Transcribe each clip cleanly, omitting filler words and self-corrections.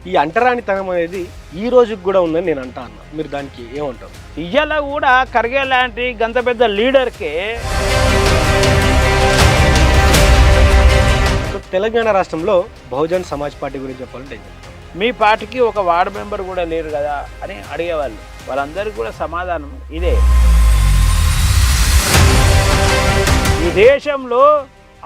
ఈ అంటరానితనం అనేది ఈ రోజుకి కూడా ఉందని నేను అంటా అన్నా. మీరు దానికి ఏమంటారు? ఇయ్యాల కూడా ఖర్గే లాంటి గంత పెద్ద లీడర్కే తెలంగాణ రాష్ట్రంలో బహుజన్ సమాజ్ పార్టీ గురించి చెప్పాలంటే ఏం చెప్తారు? మీ పార్టీకి ఒక వార్డు మెంబర్ కూడా లేరు కదా అని అడిగేవాళ్ళు. వాళ్ళందరికీ కూడా సమాధానం ఇదే. ఈ దేశంలో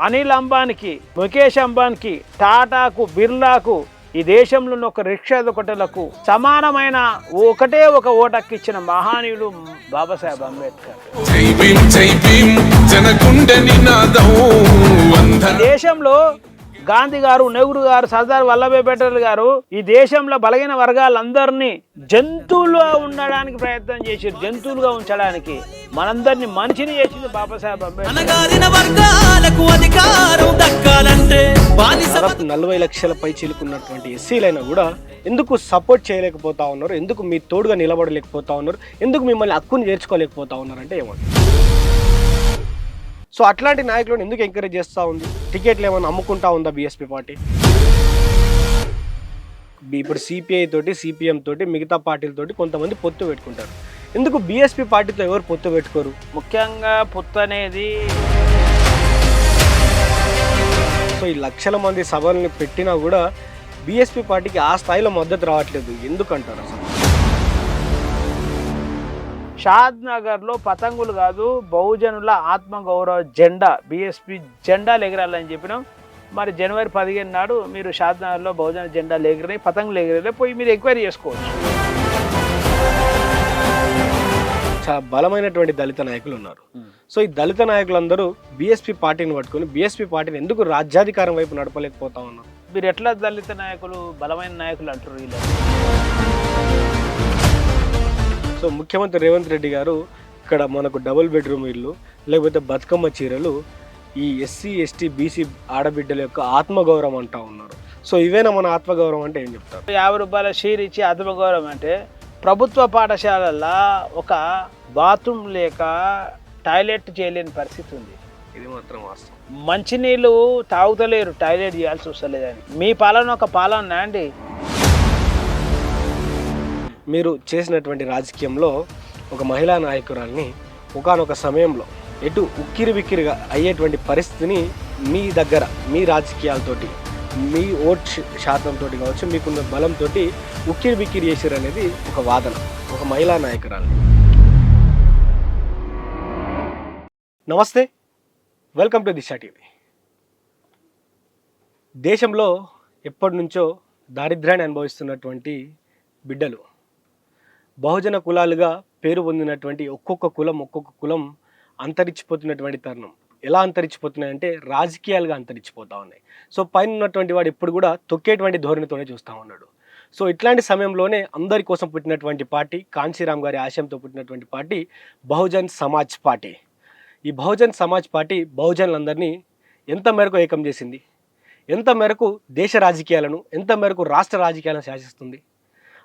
అనిల్ అంబానీకి, ముఖేష్ అంబానీకి, టాటాకు, బిర్లాకు, ఈ దేశంలో ఉన్న ఒక రిక్షా దుకటలకు సమానమైన ఒకటే ఒక ఓటక్కి ఇచ్చిన మహానీయుడు బాబాసాహెబ్ అంబేద్కర్. దేశంలో గాంధీ గారు, నెహ్రూ గారు, సర్దార్ వల్లభాయ్ పటేల్ గారు ఈ దేశంలో బలహీన వర్గాలందరినీ జంతువులుగా ఉండడానికి ప్రయత్నం చేసి జంతువులుగా ఉంచడానికి మనందరినీ మనిషిని చేసింది బాబాసాహెబ్ అంబేద్కర్. 40 లక్షల పై చిలుకున్నటువంటి ఎస్సీలైనా కూడా ఎందుకు సపోర్ట్ చేయలేకపోతా ఉన్నారు? ఎందుకు మీ తోడుగా నిలబడలేకపోతా ఉన్నారు? ఎందుకు మిమ్మల్ని హక్కుని చేర్చుకోలేకపోతా ఉన్నారు అంటే ఏమంటారు? సో అట్లాంటి నాయకులను ఎందుకు ఎంకరేజ్ చేస్తూ ఉంది? టికెట్లు ఏమైనా అమ్ముకుంటా ఉందా బీఎస్పీ పార్టీ? ఇప్పుడు సిపిఐ తోటి, సిపిఎం తోటి, మిగతా పార్టీలతోటి కొంతమంది పొత్తు పెట్టుకుంటారు. ఎందుకు బీఎస్పీ పార్టీతో ఎవరు పొత్తు పెట్టుకోరు? ముఖ్యంగా పొత్తు అనేది సో ఈ లక్షల మంది సభల్ని పెట్టినా కూడా బీఎస్పీ పార్టీకి ఆ స్థాయిలో మద్దతు రావట్లేదు. ఎందుకంటారు అసలు? షాద్ నగర్లో పతంగులు కాదు, బహుజనుల ఆత్మగౌరవ జెండా, బీఎస్పీ జెండాలు ఎగరాలని చెప్పినాం. మరి జనవరి 15 నాడు మీరు షాద్ నగర్లో బహుజన జెండాలు ఎగిరినాయి, పతంగులు ఎగిరినాయి, పోయి మీరు ఎంక్వైరీ చేసుకోవచ్చు. చాలా బలమైనటువంటి దళిత నాయకులు ఉన్నారు. సో ఈ దళిత నాయకులందరూ బీఎస్పీ పార్టీని పట్టుకొని బీఎస్పీ పార్టీని ఎందుకు రాజ్యాధికారం వైపు నడపలేకపోతా ఉన్నారు? మీరు ఎట్లా దళిత నాయకులు బలమైన నాయకులు అంటారు వీళ్ళు? సో ముఖ్యమంత్రి రేవంత్ రెడ్డి గారు ఇక్కడ మనకు డబుల్ బెడ్రూమ్ ఇల్లు, లేకపోతే బతుకమ్మ చీరలు ఈ ఎస్సీ, ఎస్టీ, బీసీ ఆడబిడ్డల యొక్క ఆత్మగౌరవం అంటా ఉన్నారు. సో ఇవేనా మన ఆత్మగౌరవం అంటే ఏం చెప్తారు? 50 రూపాయల షీర్ ఇచ్చి ఆత్మగౌరవం అంటే ప్రభుత్వ పాఠశాలల్లో ఒక బాత్రూమ్ లేక టాయిలెట్ చేయలేని పరిస్థితి ఉంది. ఇది మాత్రం వాస్తవం. మంచినీళ్ళు తాగుతలేరు, టాయిలెట్ చేయాల్సి వస్తలేదని. మీ పాలన ఒక పాలన అండి. మీరు చేసినటువంటి రాజకీయంలో ఒక మహిళా నాయకురాల్ని ఒకానొక సమయంలో ఎటు ఉక్కిరి బిక్కిరిగా అయ్యేటువంటి పరిస్థితిని మీ దగ్గర మీ రాజకీయాలతోటి, మీ ఓట్ శాతంతో కావచ్చు, మీకున్న బలంతో ఉక్కిరి బిక్కిరి చేసారు అనేది ఒక వాదన ఒక మహిళా నాయకురాల్ని. నమస్తే, వెల్కమ్ టు దిశ టీవీ. దేశంలో ఎప్పటి నుంచో దారిద్ర్యాన్ని అనుభవిస్తున్నటువంటి బిడ్డలు, బహుజన కులాలుగా పేరు పొందినటువంటి ఒక్కొక్క కులం అంతరించిపోతున్నటువంటి తరుణం. ఎలా అంతరించిపోతున్నాయంటే రాజకీయాలుగా అంతరించిపోతూ ఉన్నాయి. సో పైన ఉన్నటువంటి వాడు ఎప్పుడు కూడా తొక్కేటువంటి ధోరణితోనే చూస్తూ ఉన్నాడు. సో ఇట్లాంటి సమయంలోనే అందరి కోసం పుట్టినటువంటి పార్టీ, కాంశీరామ్ గారి ఆశయంతో పుట్టినటువంటి పార్టీ బహుజన్ సమాజ్ పార్టీ. ఈ బహుజన్ సమాజ్ పార్టీ బహుజనులందరినీ ఎంత మేరకు ఏకం చేసింది? ఎంత మేరకు దేశ రాజకీయాలను, ఎంత మేరకు రాష్ట్ర రాజకీయాలను శాసిస్తుంది?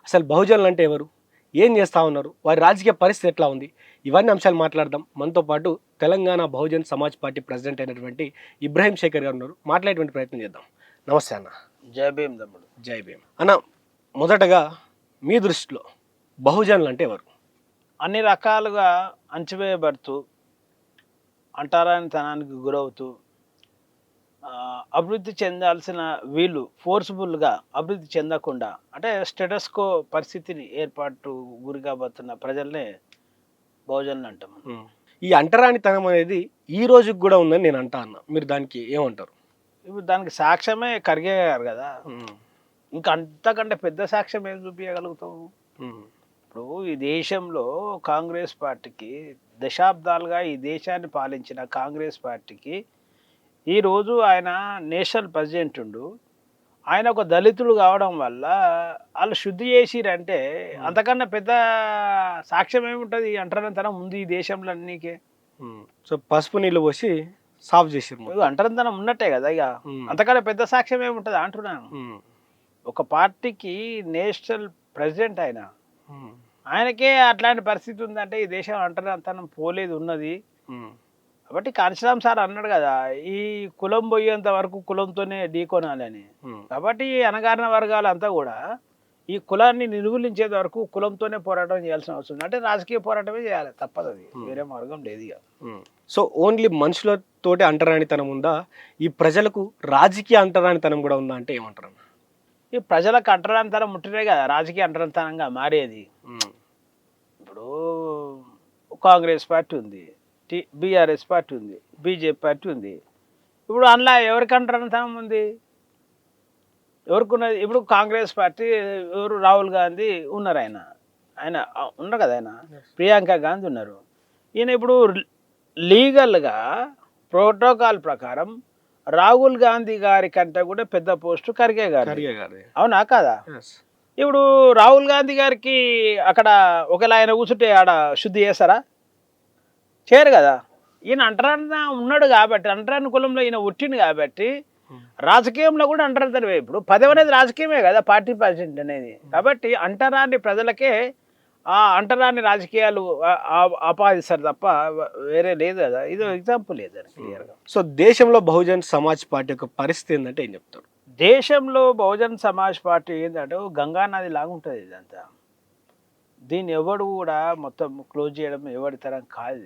అసలు బహుజనులు అంటే ఎవరు? ఏం చేస్తూ ఉన్నారు? వారి రాజకీయ పరిస్థితి ఎట్లా ఉంది? ఇవన్నీ అంశాలు మాట్లాడదాం. మనతో పాటు తెలంగాణ బహుజన్ సమాజ్ పార్టీ ప్రెసిడెంట్ అయినటువంటి ఇబ్రాహీం శేఖర్ గారు ఉన్నారు. మాట్లాడేటువంటి ప్రయత్నం చేద్దాం. నమస్తే అన్న. జై భీమ్ తమ్ముడు. జై భీమ్ అన్న. మొదటగా మీ దృష్టిలో బహుజనులు అంటే ఎవరు? అన్ని రకాలుగా అంచివేయబడుతూ, అంటరానితనానికి గురవుతూ, అభివృద్ధి చెందాల్సిన వీళ్ళు ఫోర్స్ఫుల్గా అభివృద్ధి చెందకుండా, అంటే స్టేటస్కో పరిస్థితిని ఏర్పాటు గురి కాబోతున్న ప్రజల్నే బహుజనులు అంటాం. ఈ అంటరానితనం అనేది ఈ రోజుకి కూడా ఉందని నేను అంటా అన్నా. మీరు దానికి ఏమంటారు? ఇప్పుడు దానికి సాక్ష్యమే ఖర్గే గారు కదా. ఇంకా అంతకంటే పెద్ద సాక్ష్యం ఏం చూపించగలుగుతావు? ఇప్పుడు ఈ దేశంలో కాంగ్రెస్ పార్టీకి, దశాబ్దాలుగా ఈ దేశాన్ని పాలించిన కాంగ్రెస్ పార్టీకి ఈరోజు ఆయన నేషనల్ ప్రెసిడెంట్ ఉండు, ఆయన ఒక దళితుడు కావడం వల్ల వాళ్ళు శుద్ధి చేసిరంటే అంతకన్నా పెద్ద సాక్ష్యం ఏముంటుంది? అంటరానితనం ఉంది ఈ దేశంలో అన్నికే. సో పసుపు నీళ్ళు పోసి సాఫ్ చేసారు. అంటరానితనం ఉన్నట్టే కదా. ఇక అంతకన్నా పెద్ద సాక్ష్యం ఏముంటుంది అంటున్నాను. ఒక పార్టీకి నేషనల్ ప్రెసిడెంట్ ఆయనకే అట్లాంటి పరిస్థితి ఉందంటే ఈ దేశం అంటరానితనం పోలేదు ఉన్నది. కాబట్టి కాంశీరామ్ సార్ అన్నాడు కదా, ఈ కులం పోయేంత వరకు కులంతోనే ఢీకొనాలని. కాబట్టి ఈ అణగారిన వర్గాలు అంతా కూడా ఈ కులాన్ని నిర్మూలించేంత వరకు కులంతోనే పోరాటం చేయాల్సిన అవసరం ఉంది. అంటే రాజకీయ పోరాటమే చేయాలి, తప్పదు, అది వేరే మార్గం లేదు ఇక. సో ఓన్లీ మనుషులతోటి అంటరానితనం ఉందా, ఈ ప్రజలకు రాజకీయ అంటరానితనం కూడా ఉందా అంటే ఏమంటారు? ఈ ప్రజలకు అంటరానితనం ముట్టినే కదా రాజకీయ అంటరానితనంగా మారేది. ఇప్పుడు కాంగ్రెస్ పార్టీ ఉంది, బీఆర్ఎస్ పార్టీ ఉంది, బీజేపీ పార్టీ ఉంది. ఇప్పుడు అందులో ఎవరికి అంటరానితనం ఉంది? ఎవరికి ఉన్నది? ఇప్పుడు కాంగ్రెస్ పార్టీ ఎవరు? రాహుల్ గాంధీ ఉన్నారు, ఆయన ఉన్నారు కదా, ఆయన ప్రియాంక గాంధీ ఉన్నారు. ఈయన ఇప్పుడు లీగల్గా ప్రోటోకాల్ ప్రకారం రాహుల్ గాంధీ గారి కంటే కూడా పెద్ద పోస్టు ఖర్గే గారు. అవునా కాదా? ఇప్పుడు రాహుల్ గాంధీ గారికి అక్కడ ఒకవేళ ఆయన కూర్చుంటే ఆడ శుద్ధి చేస్తారా? చేయరు కదా. ఈయన అంటరాన్న ఉన్నాడు కాబట్టి, అంటరాని కులంలో ఈయన ఉట్టిండు కాబట్టి రాజకీయంలో కూడా అంటరానితనమే. ఇప్పుడు పదవి అనేది రాజకీయమే కదా, పార్టీ ప్రెసిడెంట్ అనేది. కాబట్టి అంటరాని ప్రజలకే ఆ అంటరాని రాజకీయాలు ఆపాదిస్తారు తప్ప వేరే లేదు కదా. ఇది ఎగ్జాంపుల్ లేదు క్లియర్గా. సో దేశంలో బహుజన్ సమాజ్ పార్టీ యొక్క పరిస్థితి ఏంటంటే ఏం చెప్తారు? దేశంలో బహుజన్ సమాజ్ పార్టీ ఏంటంటే గంగా నది లాగా ఉంటుంది ఇదంతా. దీన్ని ఎవడు కూడా మొత్తం క్లోజ్ చేయడం ఎవరి తరం కాదు.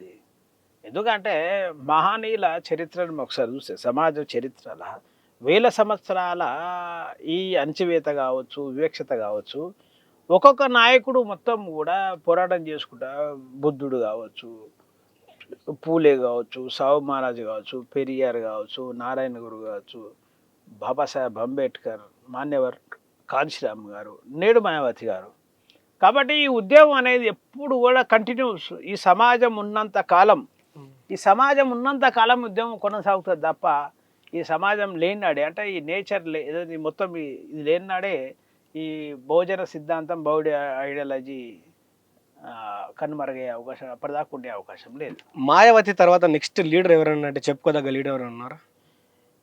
ఎందుకంటే మహనీయుల చరిత్రను ఒకసారి చూస్తే, సమాజ చరిత్రల వేల సంవత్సరాల ఈ అణచివేత కావచ్చు, వివక్షత కావచ్చు, ఒక్కొక్క నాయకుడు మొత్తం కూడా పోరాటం చేసుకుంటా, బుద్ధుడు కావచ్చు, పూలే కావచ్చు, సావు మహారాజ్ కావచ్చు, పెరియార్ కావచ్చు, నారాయణ గురు కావచ్చు, బాబాసాహెబ్ అంబేద్కర్, మాన్యవర్ కాంశీరామ్ గారు, నేడు మాయావతి గారు. కాబట్టి ఈ ఉద్యమం అనేది ఎప్పుడు కూడా కంటిన్యూస్. ఈ సమాజం ఉన్నంత కాలం ఉద్యమం కొనసాగుతుంది తప్ప ఈ సమాజం లేనినాడే, అంటే ఈ నేచర్ మొత్తం ఇది లేనినాడే ఈ బహుజన సిద్ధాంతం, బౌద్ధ ఐడియాలజీ కనుమరుగయ్యే అవకాశం, అప్పటిదాకా ఉండే అవకాశం లేదు. మాయావతి తర్వాత నెక్స్ట్ లీడర్ ఎవరన్నా అంటే చెప్పుకోదగ్గ లీడర్ ఎవరు ఉన్నారా?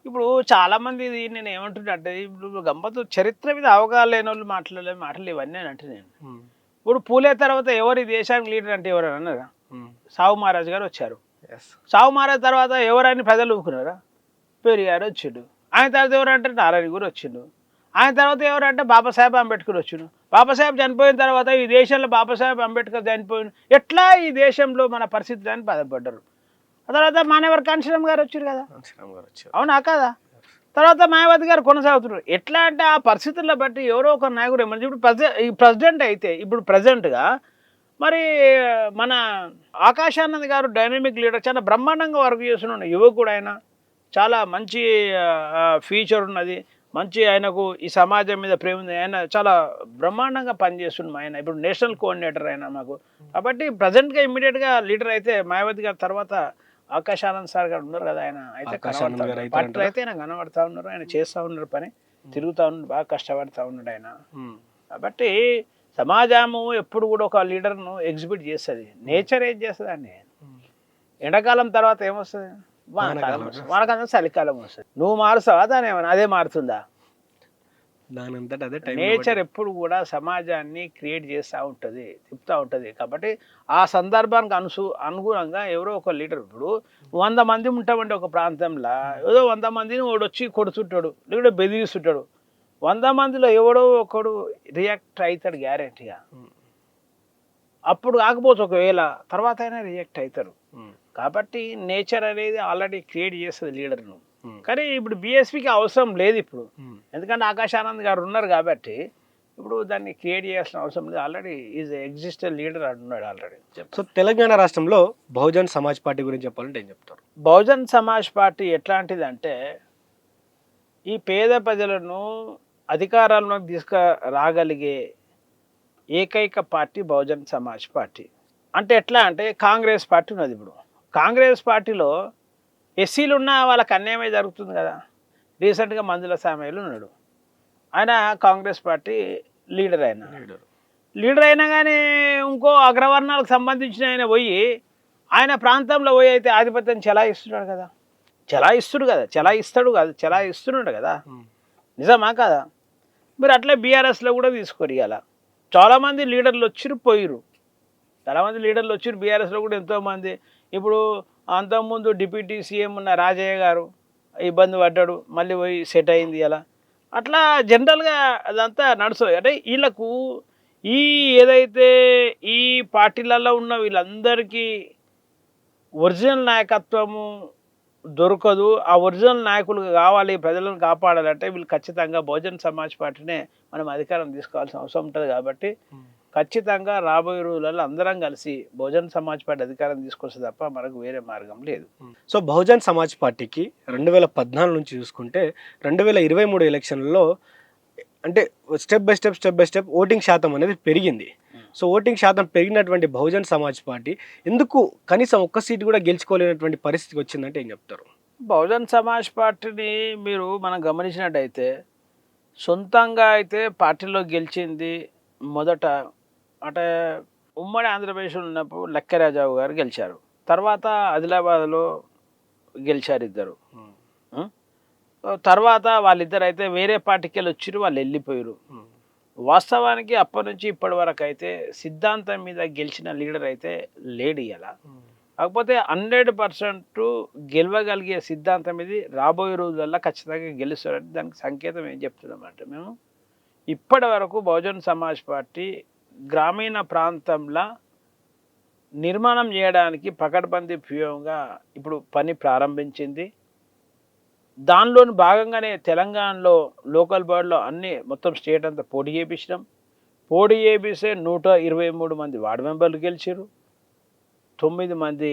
ఇప్పుడు చాలామంది నేను ఏమంటున్నా అంటే, ఇప్పుడు గమ్మత్తు చరిత్ర మీద అవగాహన లేని వాళ్ళు మాటలు ఇవన్నీ అంటే నేను ఇప్పుడు పూలే తర్వాత ఎవరు ఈ దేశానికి లీడర్ అంటే ఎవరు అన్నారా? సావు మహారాజ్ గారు వచ్చారు. సావు మహారాజ్ తర్వాత ఎవరని ప్రజలు ఊరుకున్నారా? పెరియార్ వచ్చిండు. ఆయన తర్వాత ఎవరంటే నారాయణ గురు వచ్చిండు. ఆయన తర్వాత ఎవరంటే బాబాసాహెబ్ అంబేద్కర్ వచ్చిండు. బాబాసాహెబ్ చనిపోయిన తర్వాత ఈ దేశంలో బాబాసాహెబ్ అంబేద్కర్ చనిపోయింది, ఎట్లా ఈ దేశంలో మన పరిస్థితి అని బాధపడ్డారు. ఆ తర్వాత మాన్యవర్ కాంశీరామ్ గారు వచ్చారు కదా, అవునా కాదా? తర్వాత మాయావతి గారు కొనసాగుతున్నారు. ఎట్లా అంటే ఆ పరిస్థితులను బట్టి ఎవరో ఒక నాయకుడు ఏమన్నా. ఇప్పుడు ప్రెసిడెంట్ అయితే ఇప్పుడు ప్రజెంట్గా మరి మన ఆకాశానంద్ గారు డైనమిక్ లీడర్, చాలా బ్రహ్మాండంగా వర్క్ చేస్తున్నాడు. యువకుడు ఆయన, చాలా మంచి ఫ్యూచర్ ఉన్నది, మంచి ఆయనకు ఈ సమాజం మీద ప్రేమ ఉంది. ఆయన చాలా బ్రహ్మాండంగా పనిచేస్తున్నాం. ఆయన ఇప్పుడు నేషనల్ కోఆర్డినేటర్ ఆయన మాకు. కాబట్టి ప్రజెంట్గా ఇమ్మీడియట్గా లీడర్ అయితే మాయావతి గారి తర్వాత ఆకాశానంద్ సార్ గారు ఉన్నారు కదా, ఆయన అయితే పార్టీలో అయితే ఆయన కనబడతా ఉన్నారు, ఆయన చేస్తూ ఉన్నారు పని, తిరుగుతూ ఉన్నారు, బాగా కష్టపడతా ఉన్నాడు ఆయన. కాబట్టి సమాజము ఎప్పుడు కూడా ఒక లీడర్ను ఎగ్జిబిట్ చేస్తుంది. నేచర్ ఏం చేస్తుంది అండి, ఎండాకాలం తర్వాత ఏమొస్తుంది? వానకాలం వస్తుంది. వానకాలం చలికాలం వస్తుంది. నువ్వు మారుస్తావా దాని ఏమన్నా? అదే మారుతుందా? నేచర్ ఎప్పుడు కూడా సమాజాన్ని క్రియేట్ చేస్తూ ఉంటుంది, తిప్పుతూ ఉంటుంది. కాబట్టి ఆ సందర్భానికి అనుగుణంగా ఎవరో ఒక లీడర్, ఇప్పుడు 100 మంది ఉంటామంటే ఒక ప్రాంతంలో, ఏదో 100 మందిని వాడు వచ్చి కొడుతుంటాడు, లేకుంటే బెదిరిస్తుంటాడు. 100 మందిలో ఎవడో ఒకడు రియాక్ట్ అవుతాడు గ్యారెంటీగా. అప్పుడు కాకపోతే ఒకవేళ తర్వాత అయినా రియాక్ట్ అవుతారు. కాబట్టి నేచర్ అనేది ఆల్రెడీ క్రియేట్ చేస్తుంది లీడర్ను. కానీ ఇప్పుడు బీఎస్పీకి అవసరం లేదు ఇప్పుడు, ఎందుకంటే ఆకాశానంద్ గారు ఉన్నారు కాబట్టి ఇప్పుడు దాన్ని క్రియేట్ చేయాల్సిన అవసరం లేదు. ఆల్రెడీ ఈజ్ ఎగ్జిస్టెడ్ లీడర్ అంటున్నాడు ఆల్రెడీ. సో తెలంగాణ రాష్ట్రంలో బహుజన్ సమాజ్ పార్టీ గురించి చెప్పాలంటే ఏం చెప్తారు? బహుజన్ సమాజ్ పార్టీ ఎట్లాంటిది అంటే, ఈ పేద ప్రజలను అధికారంలోకి తీసుకురాగలిగే ఏకైక పార్టీ బహుజన్ సమాజ్ పార్టీ. అంటే ఎట్లా అంటే, కాంగ్రెస్ పార్టీ ఉన్నది. ఇప్పుడు కాంగ్రెస్ పార్టీలో ఎస్సీలు ఉన్న వాళ్ళకి అన్యాయమే జరుగుతుంది కదా. రీసెంట్గా మంజుల సామయ్యలు ఉన్నాడు, ఆయన కాంగ్రెస్ పార్టీ లీడర్ అయినా కానీ ఇంకో అగ్రవర్ణాలకు సంబంధించిన ఆయన పోయి ఆయన ప్రాంతంలో పోయి అయితే ఆధిపత్యం చెలాయిస్తున్నాడు కదా, చెలాయిస్తున్నాడు కదా. నిజమా కదా? మీరు అట్లే బీఆర్ఎస్లో కూడా తీసుకోరు. ఇలా చాలామంది లీడర్లు వచ్చిరు పోయిరు, బీఆర్ఎస్లో కూడా ఎంతోమంది. ఇప్పుడు అంతకుముందు డిప్యూటీ సీఎం ఉన్న రాజయ్య గారు ఇబ్బంది పడ్డాడు, మళ్ళీ పోయి సెట్ అయింది అలా. అట్లా జనరల్గా అదంతా నడుస్తుంది. అంటే వీళ్ళకు ఈ ఏదైతే ఈ పార్టీలలో ఉన్న వీళ్ళందరికీ ఒరిజినల్ నాయకత్వము దొరకదు. ఆ ఒరిజినల్ నాయకులు కావాలి, ప్రజలను కాపాడాలంటే వీళ్ళు ఖచ్చితంగా బహుజన్ సమాజ్ పార్టీనే మనం అధికారం తీసుకోవాల్సిన అవసరం ఉంటుంది. కాబట్టి ఖచ్చితంగా రాబోయే రోజులలో అందరం కలిసి బహుజన్ సమాజ్ పార్టీ అధికారం తీసుకొస్తే తప్ప మనకు వేరే మార్గం లేదు. సో బహుజన్ సమాజ్ పార్టీకి 2014 నుంచి చూసుకుంటే 2023 ఎలక్షన్లలో అంటే స్టెప్ బై స్టెప్ ఓటింగ్ శాతం అనేది పెరిగింది. సో ఓటింగ్ శాతం పెరిగినటువంటి బహుజన్ సమాజ్ పార్టీ ఎందుకు కనీసం ఒక్క సీటు కూడా గెలుచుకోలేనటువంటి పరిస్థితికి వచ్చిందంటే ఏం చెప్తారు? బహుజన్ సమాజ్ పార్టీని మనం గమనించినట్టయితే సొంతంగా అయితే పార్టీలో గెలిచింది మొదట అంటే ఉమ్మడి ఆంధ్రప్రదేశ్లో ఉన్నప్పుడు లక్కరాజావు గారు గెలిచారు. తర్వాత ఆదిలాబాద్లో గెలిచారు ఇద్దరు. తర్వాత వాళ్ళిద్దరు అయితే వేరే పార్టీకి వెళ్ళి వచ్చిర్రు, వాళ్ళు వెళ్ళిపోయారు. వాస్తవానికి అప్పటి నుంచి ఇప్పటి వరకు అయితే సిద్ధాంతం మీద గెలిచిన లీడర్ అయితే లేడు ఇలా. కాకపోతే 100% గెలవగలిగే సిద్ధాంతం ఇది రాబోయే రోజుల్లో ఖచ్చితంగా గెలుస్తారంటే దానికి సంకేతం ఏం చెప్తున్నామంటే మేము ఇప్పటి వరకు బహుజన్ సమాజ్ పార్టీ గ్రామీణ ప్రాంతంలో నిర్మాణం చేయడానికి పకడ్బందీ వ్యూహంగా ఇప్పుడు పని ప్రారంభించింది. దానిలోని భాగంగానే తెలంగాణలో లోకల్ బాడీలో అన్ని మొత్తం స్టేట్ అంతా పోటీ చేయించినాం. పోటీ చేపిస్తే 123 మంది వార్డు మెంబర్లు గెలిచారు, 9 మంది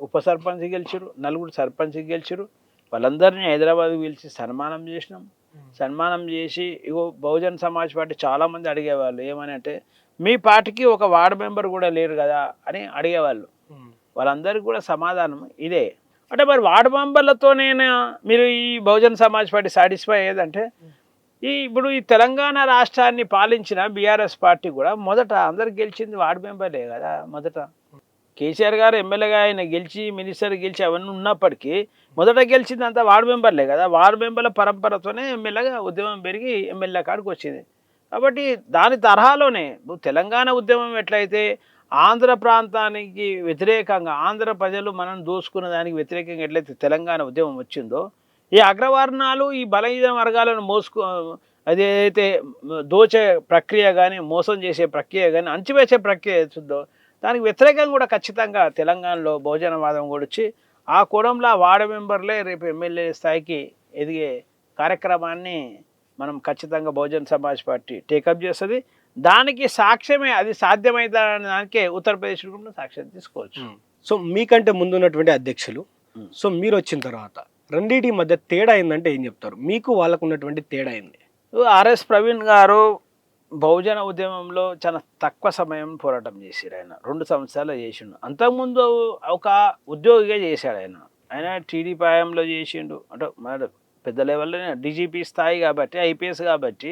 ఉప సర్పంచ్ గెలిచారు, 4 సర్పంచ్ గెలిచారు. వాళ్ళందరినీ హైదరాబాద్కి పిలిచి సన్మానం చేసినాం. సన్మానం చేసి ఇగో బహుజన్ సమాజ్ పార్టీ చాలామంది అడిగేవాళ్ళు ఏమని అంటే మీ పార్టీకి ఒక వార్డు మెంబర్ కూడా లేరు కదా అని అడిగేవాళ్ళు. వాళ్ళందరికీ కూడా సమాధానం ఇదే. అంటే మరి వార్డు మెంబర్లతోనైనా మీరు ఈ బహుజన్ సమాజ్ పార్టీ సాటిస్ఫై అయ్యేదంటే ఇప్పుడు ఈ తెలంగాణ రాష్ట్రాన్ని పాలించిన బీఆర్ఎస్ పార్టీ కూడా మొదట అందరు గెలిచింది వార్డు మెంబర్లే కదా. మొదట కేసీఆర్ గారు ఎమ్మెల్యేగా ఆయన గెలిచి మినిస్టర్ గెలిచి అవన్నీ ఉన్నప్పటికీ మొదట గెలిచింది అంతా వార్డు మెంబర్లే కదా. వార్డు మెంబర్ల పరంపరతోనే ఎమ్మెల్యేగా ఉద్యమం పెరిగి ఎమ్మెల్యే కాడికి వచ్చింది. కాబట్టి దాని తరహాలోనే తెలంగాణ ఉద్యమం ఎట్లయితే ఆంధ్ర ప్రాంతానికి వ్యతిరేకంగా ఆంధ్ర ప్రజలు మనం దోసుకున్న దానికి వ్యతిరేకంగా ఎట్లయితే తెలంగాణ ఉద్యమం వచ్చిందో ఈ అగ్రవర్ణాలు ఈ బలహీన వర్గాలను అదేదైతే దోచే ప్రక్రియ కానీ మోసం చేసే ప్రక్రియ కానీ అణచివేసే ప్రక్రియ అవుతుందో దానికి వ్యతిరేకంగా కూడా ఖచ్చితంగా తెలంగాణలో బహుజనవాదం కూడా వచ్చి ఆ కోణంలో వార్డు మెంబర్లే రేపు ఎమ్మెల్యే స్థాయికి ఎదిగే కార్యక్రమాన్ని మనం ఖచ్చితంగా బహుజన్ సమాజ్ పార్టీ టేకప్ చేస్తుంది. దానికి సాక్ష్యమే అది సాధ్యమైతే దానికే ఉత్తరప్రదేశ్ సాక్ష్యం తీసుకోవచ్చు. సో మీకంటే ముందున్నటువంటి అధ్యక్షులు సో మీరు వచ్చిన తర్వాత రెండింటి మధ్య తేడా అయిందంటే ఏం చెప్తారు? మీకు వాళ్ళకు ఉన్నటువంటి తేడా అయింది. ఆర్ఎస్ ప్రవీణ్ గారు బహుజన ఉద్యమంలో చాలా తక్కువ సమయం పోరాటం చేశారు. ఆయన 2 సంవత్సరాలు చేసిండు. అంతకుముందు ఒక ఉద్యోగిగా చేశాడు. ఆయన టీడీపీ హయాంలో చేసిండు. అంటే మన పెద్ద లెవెల్లో డీజీపీ స్థాయి కాబట్టి ఐపీఎస్ కాబట్టి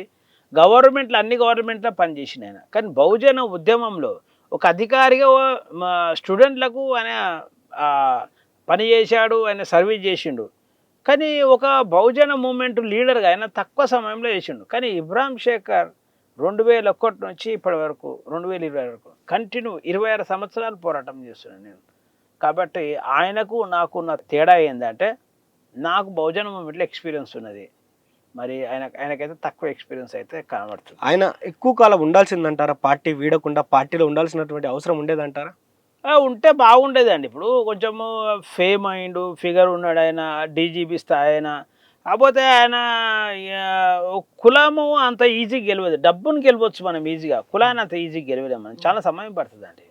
గవర్నమెంట్లో అన్ని గవర్నమెంట్లో పనిచేసిన ఆయన. కానీ బహుజన ఉద్యమంలో ఒక అధికారిగా స్టూడెంట్లకు ఆయన పని చేశాడు, ఆయన సర్వీస్ చేసిండు. కానీ ఒక బహుజన మూమెంట్ లీడర్గా ఆయన తక్కువ సమయంలో చేసిండు. కానీ ఇబ్రాహిం శేఖర్ 2001 నుంచి ఇప్పటి వరకు 2020 వరకు కంటిన్యూ 26 సంవత్సరాలు పోరాటం చేస్తున్నాను నేను. కాబట్టి ఆయనకు నాకున్న తేడా ఏంటంటే నాకు బహుజన మూమెంట్లో ఎక్స్పీరియన్స్ ఉన్నది, మరి ఆయనకైతే తక్కువ ఎక్స్పీరియన్స్ అయితే కనబడుతుంది. ఆయన ఎక్కువ కాలం ఉండాల్సిందంటారా? పార్టీ వీడకుండా పార్టీలో ఉండాల్సినటువంటి అవసరం ఉండేదంటారా? ఉంటే బాగుండేదండి. ఇప్పుడు కొంచెము ఫేమ్ అయిండు, ఫిగర్ ఉన్నాడు, ఆయన డీజీపీ స్థాయి అయినా. కాకపోతే ఆయన కులము అంత ఈజీ గెలవదు. డబ్బును గెలవచ్చు మనం ఈజీగా, కులాన్ని అంత ఈజీ గెలవలేము మనం. చాలా సమయం పడుతుంది అండి.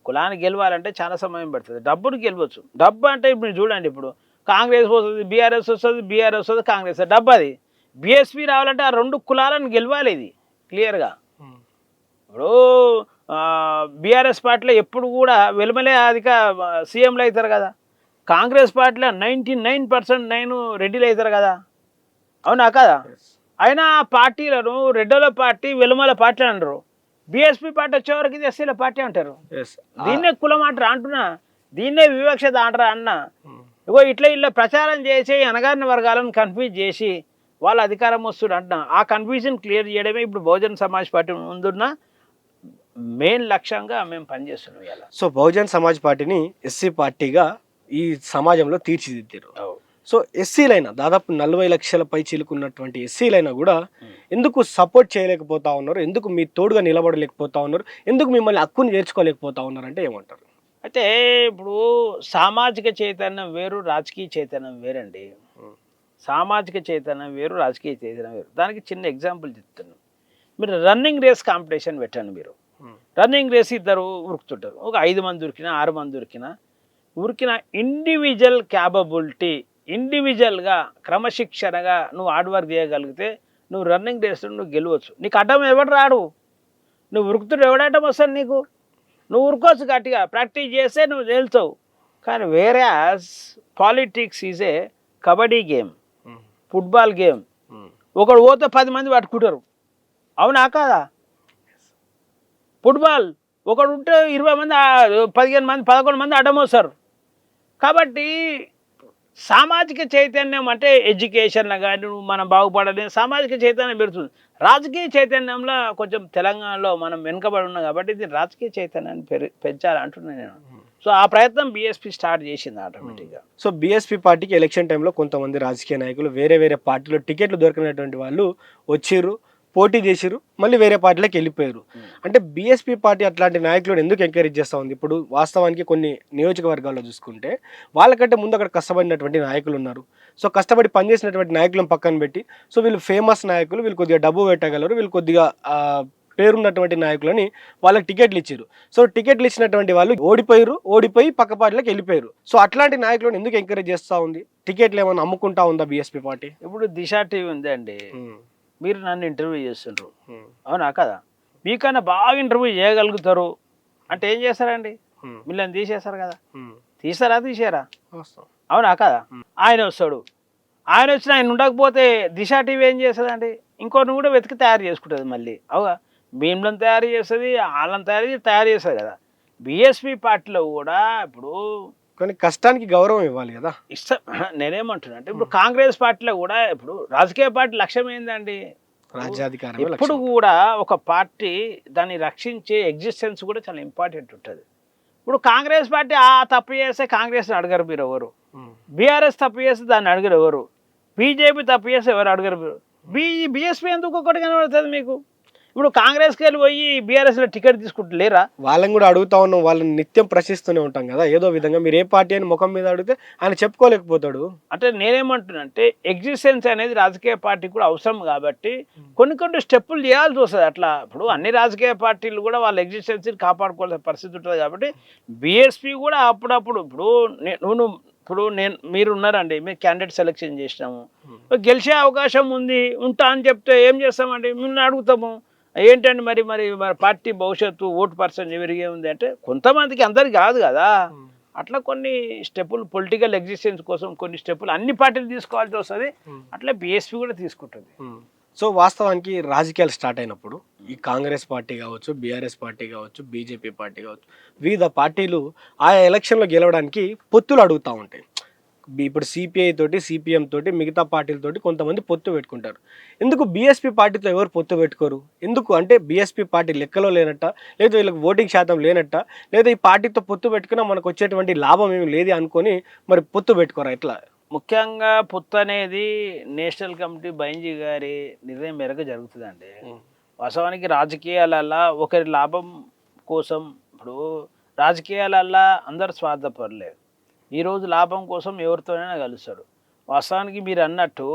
కులాన్ని గెలవాలంటే చాలా సమయం పడుతుంది. డబ్బును గెలవచ్చు. డబ్బు అంటే ఇప్పుడు చూడండి, ఇప్పుడు కాంగ్రెస్ వస్తుంది, బీఆర్ఎస్ వస్తుంది, బీఆర్ఎస్ వస్తుంది, కాంగ్రెస్. డబ్బు అది. బీఎస్పీ రావాలంటే ఆ 2 కులాలను గెలవాలి. ఇది క్లియర్గా. ఇప్పుడు బీఆర్ఎస్ పార్టీలో ఎప్పుడు కూడా వెలుమలే సీఎంలు అవుతారు కదా. కాంగ్రెస్ పార్టీలో 99% రెడ్డిలు అవుతారు కదా, అవునా కదా? అయినా ఆ పార్టీలను రెడ్డిల పార్టీ వెలుమల పార్టీ అంటారు. బీఎస్పీ పార్టీ వచ్చేవరకు ఇది ఎస్సీల పార్టీ అంటారు. దీన్నే కులం అంటారా అంటున్నా, దీన్నే వివక్షత అంటారా అన్న. ఇగో ఇట్లా ప్రచారం చేసి అనగారిన వర్గాలను కన్ఫ్యూజ్ చేసి వాళ్ళ అధికారం వస్తుంది అంటున్నా. ఆ కన్ఫ్యూజన్ క్లియర్ చేయడమే ఇప్పుడు బహుజన్ సమాజ్ పార్టీ ముందున్న మెయిన్ లక్ష్యంగా మేము పనిచేస్తున్నాం ఇలా. సో బహుజన్ సమాజ్ పార్టీని ఎస్సీ పార్టీగా ఈ సమాజంలో తీర్చిదిద్దారు. సో ఎస్సీలైనా దాదాపు 40 లక్షల పై చిలుకున్నటువంటి ఎస్సీలైనా కూడా ఎందుకు సపోర్ట్ చేయలేకపోతా ఉన్నారు, ఎందుకు మీ తోడుగా నిలబడలేకపోతా ఉన్నారు, ఎందుకు మిమ్మల్ని హక్కుని చేర్చుకోలేకపోతా ఉన్నారు అంటే ఏమంటారు? అయితే ఇప్పుడు సామాజిక చైతన్యం వేరు, రాజకీయ చైతన్యం వేరండి. సామాజిక చైతన్యం వేరు, రాజకీయ చైతన్యం వేరు. దానికి చిన్న ఎగ్జాంపుల్ చెప్తాను. మీరు రన్నింగ్ రేస్ కాంపిటీషన్ పెట్టండి. మీరు రన్నింగ్ రేస్ ఇద్దరు ఉరుకుతుంటారు. ఒక 5 మంది ఉరికినా 6 మంది ఉరికిన ఇండివిజువల్ క్యాపబిలిటీ, ఇండివిజువల్గా క్రమశిక్షణగా నువ్వు హార్డ్ వర్క్ చేయగలిగితే నువ్వు రన్నింగ్ రేస్లో నువ్వు గెలవచ్చు. నీకు అడ్డం ఎవడు రాడు. నువ్వు ఉరుకుతుంటే ఎవడటం వస్తుంది నీకు? నువ్వు ఉరుకోవచ్చు గట్టిగా, ప్రాక్టీస్ చేస్తే నువ్వు గెలుస్తావు. కానీ వేరే politics is a kabaddi game, football game. ఒకడు పోతే 10 మంది పట్టుకుంటారు. అవునా కాదా? ఫుట్బాల్ ఒకడు ఉంటే 20 మంది 15 మంది 11 మంది అడ్డం వస్తారు. కాబట్టి సామాజిక చైతన్యం అంటే ఎడ్యుకేషన్లో కానీ మనం బాగుపడాలి, సామాజిక చైతన్యం పెడుతుంది. రాజకీయ చైతన్యంలో కొంచెం తెలంగాణలో మనం వెనుకబడి ఉన్నాం కాబట్టి ఇది రాజకీయ చైతన్యాన్ని పెంచాలి అంటున్నాను నేను. సో ఆ ప్రయత్నం బీఎస్పీ స్టార్ట్ చేసింది ఆటోమేటిక్గా. సో బీఎస్పీ పార్టీకి ఎలక్షన్ టైంలో కొంతమంది రాజకీయ నాయకులు వేరే వేరే పార్టీలో టికెట్లు దొరికినటువంటి వాళ్ళు వచ్చిర్రు, పోటీ చేసిరు, మళ్ళీ వేరే పార్టీలోకి వెళ్ళిపోయారు. అంటే బీఎస్పీ పార్టీ అట్లాంటి నాయకులను ఎందుకు ఎంకరేజ్ చేస్తూ ఉంది? ఇప్పుడు వాస్తవానికి కొన్ని నియోజకవర్గాల్లో చూసుకుంటే వాళ్ళకంటే ముందు అక్కడ కష్టపడినటువంటి నాయకులు ఉన్నారు. సో కష్టపడి పనిచేసినటువంటి నాయకులను పక్కన పెట్టి, సో వీళ్ళు ఫేమస్ నాయకులు, వీళ్ళు కొద్దిగా డబ్బు పెట్టగలరు, వీళ్ళు కొద్దిగా పేరున్నటువంటి నాయకులని వాళ్ళకి టికెట్లు ఇచ్చారు. సో టికెట్లు ఇచ్చినటువంటి వాళ్ళు ఓడిపోయి పక్క పార్టీలోకి వెళ్ళిపోయారు. సో అట్లాంటి నాయకులను ఎందుకు ఎంకరేజ్ చేస్తూ ఉంది? టికెట్లు ఏమైనా అమ్ముకుంటా ఉందా బీఎస్పీ పార్టీ? ఇప్పుడు దిశ టీవీ ఉంది అండి, మీరు నన్ను ఇంటర్వ్యూ చేస్తుండ్రు, అవునా కదా? మీకన్నా బాగా ఇంటర్వ్యూ చేయగలుగుతారు అంటే ఏం చేస్తారండి? మిమ్మల్ని తీసేస్తారు కదా. తీసారా? అవునా కదా? ఆయన వస్తాడు, ఆయన వచ్చిన ఆయన ఉండకపోతే దిశ టీవీ ఏం చేస్తుందండి? ఇంకోటిని కూడా వెతికి తయారు చేసుకుంటుంది మళ్ళీ. అవుగా, భీమ్లను తయారు చేస్తుంది, వాళ్ళని తయారు చేస్తుంది కదా. బీఎస్పీ పార్టీలో కూడా ఇప్పుడు కానీ కష్టానికి గౌరవం ఇవ్వాలి కదా. నేనేమంటున్నా అంటే ఇప్పుడు కాంగ్రెస్ పార్టీలో కూడా ఇప్పుడు రాజకీయ పార్టీ లక్ష్యం ఏందండి? రాజ్యాధికారం. ఇప్పుడు కూడా ఒక పార్టీ దాన్ని రక్షించే ఎగ్జిస్టెన్స్ కూడా చాలా ఇంపార్టెంట్ ఉంటుంది. ఇప్పుడు కాంగ్రెస్ పార్టీ తప్పు చేస్తే కాంగ్రెస్ని అడగరు మీరు ఎవరు, బీఆర్ఎస్ తప్పు చేస్తే దాన్ని అడగరు ఎవరు, బీజేపీ తప్పు చేస్తే ఎవరు అడగరు మీరు. బీఎస్పీ ఎందుకు ఒకటి కనబడుతుంది మీకు? ఇప్పుడు కాంగ్రెస్కి వెళ్ళి పోయి బీఆర్ఎస్లో టికెట్ తీసుకుంటలేరా? వాళ్ళని కూడా అడుగుతా ఉన్నాం, వాళ్ళని నిత్యం ప్రశ్నిస్తూనే ఉంటాం కదా ఏదో విధంగా. మీరు ఏ పార్టీ అని ముఖం మీద అడిగితే ఆయన చెప్పుకోలేకపోతాడు. అంటే నేనేమంటున్నా అంటే ఎగ్జిస్టెన్స్ అనేది రాజకీయ పార్టీ కూడా అవసరం కాబట్టి కొన్ని స్టెప్పులు చేయాల్సి వస్తుంది. అట్లా ఇప్పుడు అన్ని రాజకీయ పార్టీలు కూడా వాళ్ళ ఎగ్జిస్టెన్స్ని కాపాడుకోవాల్సిన పరిస్థితి ఉంటుంది. కాబట్టి బీఎస్పీ కూడా అప్పుడప్పుడు మీరు ఉన్నారండి, మీరు క్యాండిడేట్ సెలెక్షన్ చేసినాము, గెలిచే అవకాశం ఉంది, ఉంటా అని చెప్తే ఏం చేస్తామండి? మిమ్మల్ని అడుగుతాము ఏంటండి మరి పార్టీ భవిష్యత్తు ఓటు పర్సెంట్ విరిగే ఉంది అంటే కొంతమందికి, అందరికి కాదు కదా. అట్లా కొన్ని స్టెప్పులు పొలిటికల్ ఎగ్జిస్టెన్స్ కోసం కొన్ని స్టెప్పులు అన్ని పార్టీలు తీసుకోవాల్సి వస్తుంది. అట్లా బీఎస్పీ కూడా తీసుకుంటుంది. సో వాస్తవానికి రాజకీయాలు స్టార్ట్ అయినప్పుడు ఈ కాంగ్రెస్ పార్టీ కావచ్చు, బీఆర్ఎస్ పార్టీ కావచ్చు, బీజేపీ పార్టీ కావచ్చు, వివిధ పార్టీలు ఆయా ఎలక్షన్లో గెలవడానికి పొత్తులు అడుగుతూ ఉంటాయి. ఇప్పుడు సిపిఐ తోటి, సిపిఎం తోటి, మిగతా పార్టీలతోటి కొంతమంది పొత్తు పెట్టుకుంటారు. ఎందుకు బీఎస్పీ పార్టీతో ఎవరు పొత్తు పెట్టుకోరు? ఎందుకు అంటే బీఎస్పీ పార్టీ లెక్కలో లేనట్ట, లేదా వీళ్ళకి ఓటింగ్ శాతం లేనట్ట, లేదా ఈ పార్టీతో పొత్తు పెట్టుకున్నా మనకు వచ్చేటువంటి లాభం ఏమి లేదు అనుకొని మరి పొత్తు పెట్టుకోరా? ఎట్లా? ముఖ్యంగా పొత్తు అనేది నేషనల్ కమిటీ బైంజీ గారి నిర్ణయం మేరకు జరుగుతుందండి. వాస్తవానికి రాజకీయాలల్లా ఒకరి లాభం కోసం, ఇప్పుడు రాజకీయాలల్లా అందరు స్వార్థపడలేదు. ఈరోజు లాభం కోసం ఎవరితోనైనా కలుస్తాడు. వాస్తవానికి మీరు అన్నట్టు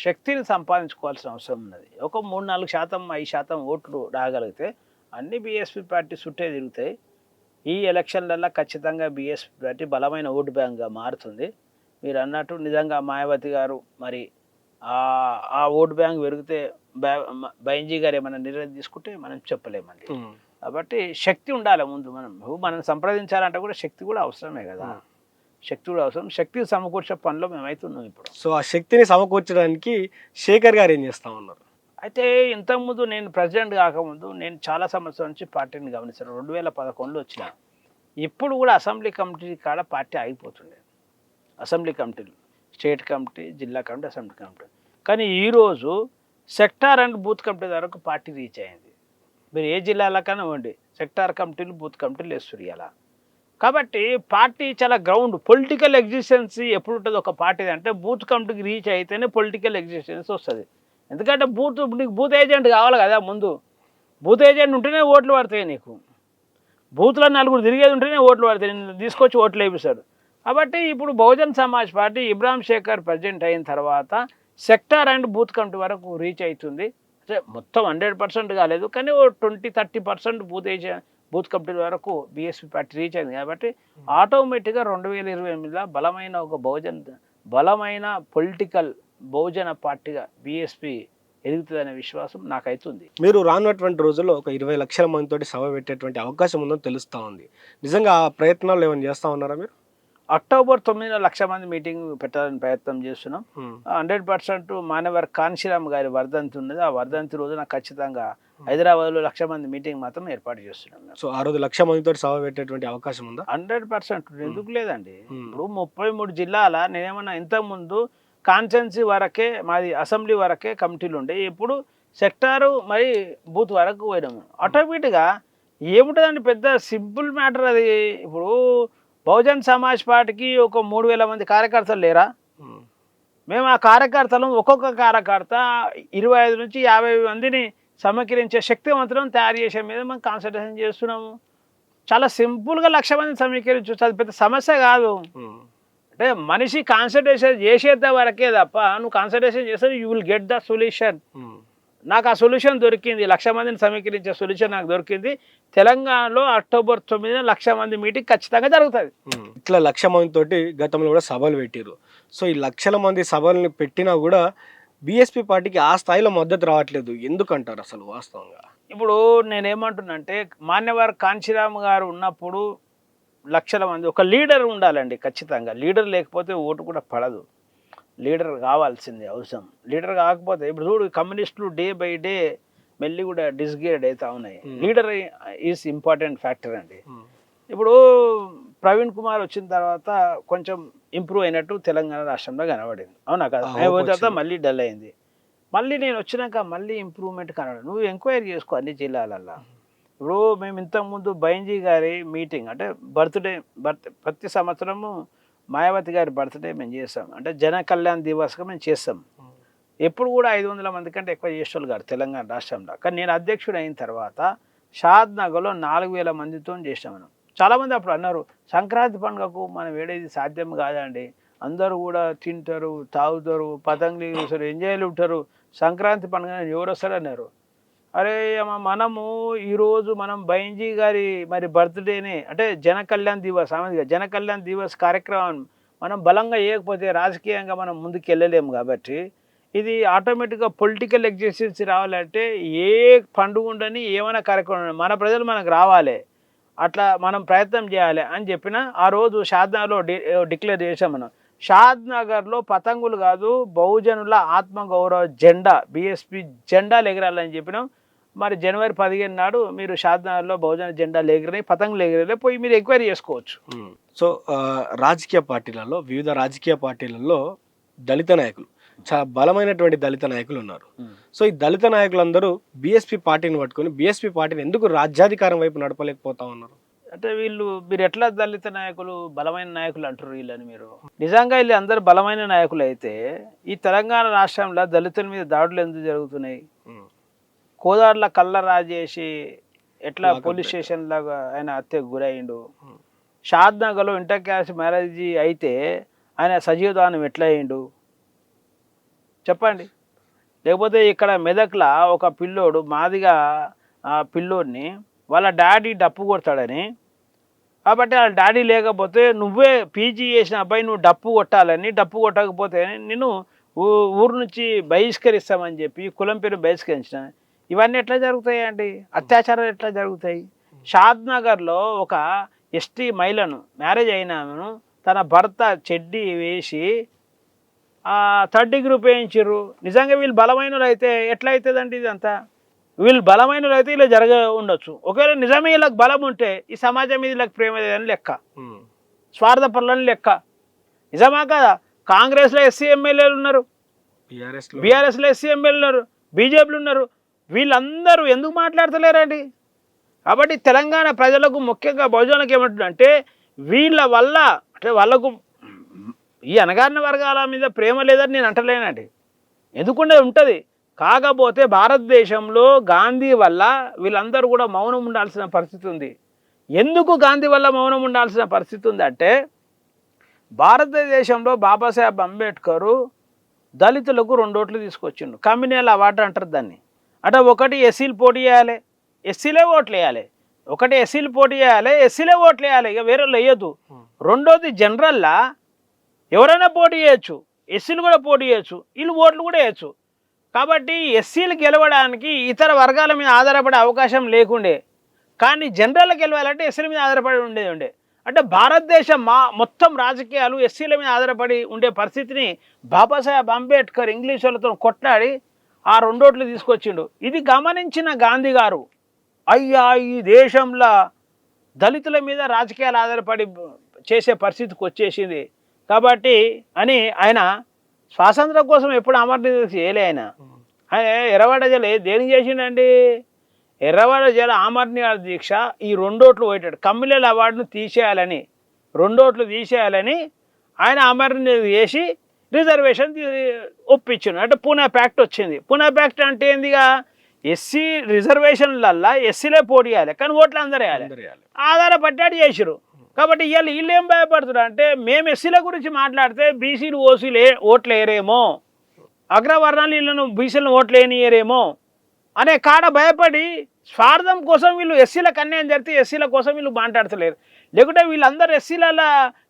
శక్తిని సంపాదించుకోవాల్సిన అవసరం ఉన్నది. ఒక 3-4%, 5% ఓట్లు రాగలిగితే అన్ని బీఎస్పీ పార్టీ చుట్టే తిరుగుతాయి. ఈ ఎలక్షన్లలో ఖచ్చితంగా బీఎస్పీ పార్టీ బలమైన ఓటు బ్యాంక్గా మారుతుంది. మీరు అన్నట్టు నిజంగా మాయావతి గారు మరి ఆ ఓటు బ్యాంక్ పెరిగితే బైంజీ గారు ఏమైనా నిర్ణయం తీసుకుంటే మనం చెప్పలేమండి. కాబట్టి శక్తి ఉండాలి ముందు. మనం సంప్రదించాలంటే కూడా శక్తి కూడా అవసరమే కదా. శక్తి కూడా అవసరం. శక్తిని సమకూర్చే పనిలో మేమైతున్నాం ఇప్పుడు. సో ఆ శక్తిని సమకూర్చడానికి శేఖర్ గారు ఏం చేస్తా ఉన్నారు? అయితే ఇంతకుముందు నేను ప్రెసిడెంట్ కాకముందు నేను చాలా సంవత్సరాల నుంచి పార్టీని గమనిస్తాను. 2011లో వచ్చిన. ఇప్పుడు కూడా అసెంబ్లీ కమిటీ కాడ పార్టీ ఆగిపోతుండే. అసెంబ్లీ కమిటీలు, స్టేట్ కమిటీ, జిల్లా కమిటీ, అసెంబ్లీ కమిటీ. కానీ ఈరోజు సెక్టార్ అండ్ బూత్ కమిటీ వరకు పార్టీ రీచ్ అయింది. మీరు ఏ జిల్లాలకైనా ఇవ్వండి, సెక్టార్ కమిటీలు, బూత్ కమిటీలు వేస్తారు ఇలా. కాబట్టి పార్టీ చాలా గ్రౌండ్ పొలిటికల్ ఎగ్జిస్టెన్సీ ఎప్పుడు ఉంటుంది ఒక పార్టీ అంటే బూత్ కమిటీకి రీచ్ అయితేనే పొలిటికల్ ఎగ్జిస్టెన్స్ వస్తుంది. ఎందుకంటే నీకు బూత్ ఏజెంట్ కావాలి కదా ముందు. బూత్ ఏజెంట్ ఉంటేనే ఓట్లు పడతాయి నీకు. బూత్లో నలుగురు తిరిగేది ఉంటేనే ఓట్లు పడతాయి, నిన్ను తీసుకొచ్చి ఓట్లు వేపిస్తాడు. కాబట్టి ఇప్పుడు బహుజన్ సమాజ్ పార్టీ ఇబ్రాహిం శేఖర్ ప్రెసిడెంట్ అయిన తర్వాత సెక్టార్ అండ్ బూత్ కమిటీ వరకు రీచ్ అవుతుంది. అంటే మొత్తం 100% కాలేదు, కానీ ఓ 20-30% బూత్ కమిటీ వరకు బీఎస్పీ పార్టీ రీచ్ అయింది. కాబట్టి ఆటోమేటిక్గా 2028లో బలమైన పొలిటికల్ బహుజన పార్టీగా బీఎస్పీ ఎదుగుతుందనే విశ్వాసం నాకైతుంది. మీరు రానున్నటువంటి రోజుల్లో ఒక 20 లక్షల మందితోటి సభ పెట్టేటువంటి అవకాశం ఉందని తెలుస్తూ ఉంది. నిజంగా ఆ ప్రయత్నాలు ఏమైనా చేస్తూ ఉన్నారా మీరు? అక్టోబర్ 9న 1,00,000 మంది మీటింగ్ పెట్టాలని ప్రయత్నం చేస్తున్నాం. 100% మాన్యవర్ కాంశీరామ్ గారి వర్ధంతి ఉన్నది. ఆ వర్ధంతి రోజున ఖచ్చితంగా హైదరాబాద్లో 1,00,000 మంది మీటింగ్ మాత్రం ఏర్పాటు చేస్తున్నాం. సో ఆ రోజు 1,00,000 మందితో సభ పెట్టేటువంటి అవకాశం ఉందా? 100% ఎందుకు లేదండి. ఇప్పుడు 33 జిల్లాల నేనేమన్నా ఇంతకుముందు కాన్స్టెన్సీ వరకే మాది, అసెంబ్లీ వరకే కమిటీలు ఉండే, ఇప్పుడు సెక్టారు మరి బూత్ వరకు పోయినాము. ఆటోమేటిక్గా ఏముంటుందండి, పెద్ద సింపుల్ మ్యాటర్ అది. ఇప్పుడు బహుజన్ సమాజ్ పార్టీకి ఒక 3,000 మంది కార్యకర్తలు లేరా? మేము ఆ కార్యకర్తలు ఒక్కొక్క కార్యకర్త 25 నుంచి 50 మందిని సమీకరించే శక్తివంతులను తయారు చేసే మీద మనం కాన్సన్ట్రేషన్ చేస్తున్నాము. చాలా సింపుల్గా 1,00,000 మందిని సమీకరించవచ్చు, అది పెద్ద సమస్య కాదు. అంటే మనిషి కాన్సన్ట్రేషన్ చేసేంత వరకే తప్ప నువ్వు కాన్సన్ట్రేషన్ చేస్తే you will get the solution. నాకు ఆ సొల్యూషన్ దొరికింది, 1,00,000 మందిని సమీకరించే సొల్యూషన్ నాకు దొరికింది. తెలంగాణలో అక్టోబర్ 9న 1,00,000 మంది మీటింగ్ ఖచ్చితంగా జరుగుతుంది. ఇట్లా 1,00,000 మందితోటి గతంలో కూడా సభలు పెట్టారు. సో ఈ 1,00,000 మంది సభల్ని పెట్టినా కూడా బీఎస్పీ పార్టీకి ఆ స్థాయిలో మద్దతు రావట్లేదు, ఎందుకంటారు అసలు వాస్తవంగా? ఇప్పుడు నేనేమంటున్నానంటే మాన్యవర్ కాంశీరామ్ గారు ఉన్నప్పుడు 1,00,000 మంది, ఒక లీడర్ ఉండాలండి ఖచ్చితంగా. లీడర్ లేకపోతే ఓటు కూడా పడదు. లీడర్ కావాల్సిందే అవసరం. లీడర్ కాకపోతే ఇప్పుడు చూడు, కమ్యూనిస్టులు డే బై డే మెల్లి కూడా డిస్గ్రేడ్ అవుతా ఉన్నాయి. లీడర్ ఈజ్ ఇంపార్టెంట్ ఫ్యాక్టర్ అండి. ఇప్పుడు ప్రవీణ్ కుమార్ వచ్చిన తర్వాత కొంచెం ఇంప్రూవ్ అయినట్టు తెలంగాణ రాష్ట్రంలో కనబడింది, అవునా కదా? తర్వాత మళ్ళీ డల్ అయింది. మళ్ళీ నేను వచ్చినాక మళ్ళీ ఇంప్రూవ్మెంట్ కనబడింది. నువ్వు ఎంక్వైరీ చేసుకో అన్ని జిల్లాలల్లో. ఇప్పుడు మేము ఇంతకుముందు బైంజీ గారి మీటింగ్ అంటే ప్రతి సంవత్సరము మాయావతి గారి బర్త్డే మేము చేస్తాం. అంటే జన కళ్యాణ్ దివస్గా మేము చేస్తాం. ఎప్పుడు కూడా 500 మంది కంటే ఎక్కువ చేసేవాళ్ళు గారు తెలంగాణ రాష్ట్రంలో. కానీ నేను అధ్యక్షుడు అయిన తర్వాత షాద్ నగర్లో 4,000 మందితో చేసాం మనం. చాలామంది అప్పుడు అన్నారు, సంక్రాంతి పండుగకు మనం వేడేది సాధ్యం కాదండి, అందరూ కూడా తింటారు, తాగుతారు, పతంగులు చూస్తారు, ఎంజాయ్లు ఉంటారు, సంక్రాంతి పండుగ ఎవరు వస్తారు అన్నారు. అరే మనము ఈరోజు మనం బైంజీ గారి మరి బర్త్డేనే అంటే జన కళ్యాణ్ దివస్, ఆమె జన కళ్యాణ్ దివస్ కార్యక్రమం మనం బలంగా వేయకపోతే రాజకీయంగా మనం ముందుకు వెళ్ళలేము. కాబట్టి ఇది ఆటోమేటిక్గా పొలిటికల్ ఎగ్జిస్టెన్సీ రావాలంటే ఏ పండుగ ఉండని ఏమైనా కార్యక్రమం మన ప్రజలు మనకు రావాలి, అట్లా మనం ప్రయత్నం చేయాలి అని చెప్పిన ఆ రోజు షాద్నగర్లో డిక్లేర్ చేసాం మనం. షాద్ నగర్లో పతంగులు కాదు, బహుజనుల ఆత్మగౌరవ జెండా బీఎస్పీ జెండాలు ఎగరాలని చెప్పినాం. మరి జనవరి 15 నాడు మీరు షాద్ నగర్లో బహుజన జెండాలు ఎగిరినాయి, పతంగులు ఎగిరినాయి, పోయి మీరు ఎంక్వైరీ చేసుకోవచ్చు. సో రాజకీయ పార్టీలలో, వివిధ రాజకీయ పార్టీలలో దళిత నాయకులు, చాలా బలమైనటువంటి దళిత నాయకులు ఉన్నారు. సో ఈ దళిత నాయకులందరూ బీఎస్పీ పార్టీని పట్టుకొని బీఎస్పీ పార్టీని ఎందుకు రాజ్యాధికారం వైపు నడపలేకపోతా ఉన్నారు? అంటే మీరు ఎట్లా దళిత నాయకులు బలమైన నాయకులు అంటారు వీళ్ళని? మీరు నిజంగా వీళ్ళు అందరు బలమైన నాయకులు అయితే ఈ తెలంగాణ రాష్ట్రంలో దళితుల మీద దాడులు ఎందుకు జరుగుతున్నాయి? కోదాడుల కళ్ళ రాజేసి ఎట్లా పోలీస్ స్టేషన్ లాగా ఆయన హత్యకు గురయ్యిండు. షాద్ నగర్లో ఇంటర్ క్యాస్ట్ మ్యారేజ్ అయితే ఆయన సజీవదానం ఎట్లా అయ్యిండు చెప్పండి. లేకపోతే ఇక్కడ మెదక్లో ఒక పిల్లోడు మాదిగా పిల్లోడిని వాళ్ళ డాడీ డప్పు కొడతాడని, కాబట్టి వాళ్ళ డాడీ లేకపోతే నువ్వే పీజీ చేసిన అబ్బాయి నువ్వు డప్పు కొట్టాలని, డప్పు కొట్టకపోతే నిన్ను ఊరు నుంచి బహిష్కరిస్తామని చెప్పి కులం పేరు బహిష్కరించిన. ఇవన్నీ ఎట్లా జరుగుతాయి అండి? అత్యాచారాలు ఎట్లా జరుగుతాయి? షాద్ నగర్లో ఒక ఎస్టీ మహిళను మ్యారేజ్ అయినాను తన భర్త చెడ్డీ వేసి 3rd degree ఉపయోగించారు. నిజంగా వీళ్ళు బలమైన అయితే ఎట్లా అవుతుందండి ఇదంతా? వీళ్ళు బలమైన అయితే ఇలా జరగ ఉండొచ్చు. ఒకవేళ నిజమే వీళ్ళకి బలం ఉంటే ఈ సమాజం మీద వీళ్ళకి ప్రేమ లేదని లెక్క, స్వార్థపరులని లెక్క. నిజమా కదా? కాంగ్రెస్లో ఎస్సీ ఎమ్మెల్యేలు ఉన్నారు, బీఆర్ఎస్లో ఎస్సీ ఎమ్మెల్యేలు ఉన్నారు, బీజేపీలు ఉన్నారు. వీళ్ళందరూ ఎందుకు మాట్లాడతలేరండి? కాబట్టి తెలంగాణ ప్రజలకు ముఖ్యంగా బహుజనులకు ఏమంటుందంటే వీళ్ళ వల్ల అంటే వాళ్ళకు ఈ అణగారిన వర్గాల మీద ప్రేమ లేదని నేను అంటలేనండి, ఎందుకుంటే ఉంటుంది. కాకపోతే భారతదేశంలో గాంధీ వల్ల వీళ్ళందరూ కూడా మౌనం ఉండాల్సిన పరిస్థితి ఉంది. ఎందుకు గాంధీ వల్ల మౌనం ఉండాల్సిన పరిస్థితి ఉంది అంటే, భారతదేశంలో బాబాసాహెబ్ అంబేద్కరు దళితులకు 2 ఓట్లు తీసుకొచ్చిండు. కమ్యూనల్ అవార్డు అంటారు దాన్ని. అంటే ఒకటి ఎస్సీలు పోటీ చేయాలి, ఎస్సీలే ఓట్లు వేయాలి. ఒకటి ఎస్సీలు పోటీ చేయాలి, ఎస్సీలే ఓట్లు వేయాలి, ఇక వేరే వేయద్దు. రెండోది జనరల్లా ఎవరైనా పోటీ చేయొచ్చు, ఎస్సీలు కూడా పోటీ చేయొచ్చు, వీళ్ళు ఓట్లు కూడా వేయచ్చు. కాబట్టి ఎస్సీలు గెలవడానికి ఇతర వర్గాల మీద ఆధారపడే అవకాశం లేకుండే, కానీ జనరల్ గెలవాలంటే ఎస్సీల మీద ఆధారపడి ఉండే. అంటే భారతదేశం మొత్తం రాజకీయాలు ఎస్సీల మీద ఆధారపడి ఉండే పరిస్థితిని బాబాసాహెబ్ అంబేద్కర్ ఇంగ్లీష్ వాళ్ళతో కొట్లాడి ఆ 2 ఓట్లు తీసుకొచ్చిండు. ఇది గమనించిన గాంధీ గారు, అయ్యా ఈ దేశంలో దళితుల మీద రాజకీయాలు ఆధారపడి చేసే పరిస్థితికి వచ్చేసింది కాబట్టి అని ఆయన స్వాతంత్రం కోసం ఎప్పుడు అమరనిర్దేశం చేయలే. ఆయన ఎర్రవాడ జల దేనికి చేసిండండి? ఎర్రవాడ జల అమరనిర్దేశ దీక్ష ఈ 2 ఓట్లు పోయాడు. కమ్యూనల్ అవార్డును తీసేయాలని, 2 ఓట్లు తీసేయాలని ఆయన అమరనిర్దేశం చేసి రిజర్వేషన్ ఒప్పించాడు. అంటే పూనా ప్యాక్ట్ వచ్చింది. పూనా ప్యాక్ట్ అంటే ఏందిగా, ఎస్సీ రిజర్వేషన్లల్లా ఎస్సీలే పోటీ చేయాలి, కానీ ఓట్లు అందరూ వేయాలి, ఆధారపడ్డాడు చేసిరు. కాబట్టి ఇవాళ వీళ్ళు ఏం భయపడుతున్నారు అంటే, మేము ఎస్సీల గురించి మాట్లాడితే బీసీలు ఓసీలు ఓట్లు వేయరేమో, అగ్రవర్ణాలు వీళ్ళను బీసీలను ఓట్లు వేయనియరేమో అనే కాడ భయపడి స్వార్థం కోసం వీళ్ళు ఎస్సీలకు అన్యాయం జరిగితే ఎస్సీల కోసం వీళ్ళు మాట్లాడతలేరు. లేకుంటే వీళ్ళందరూ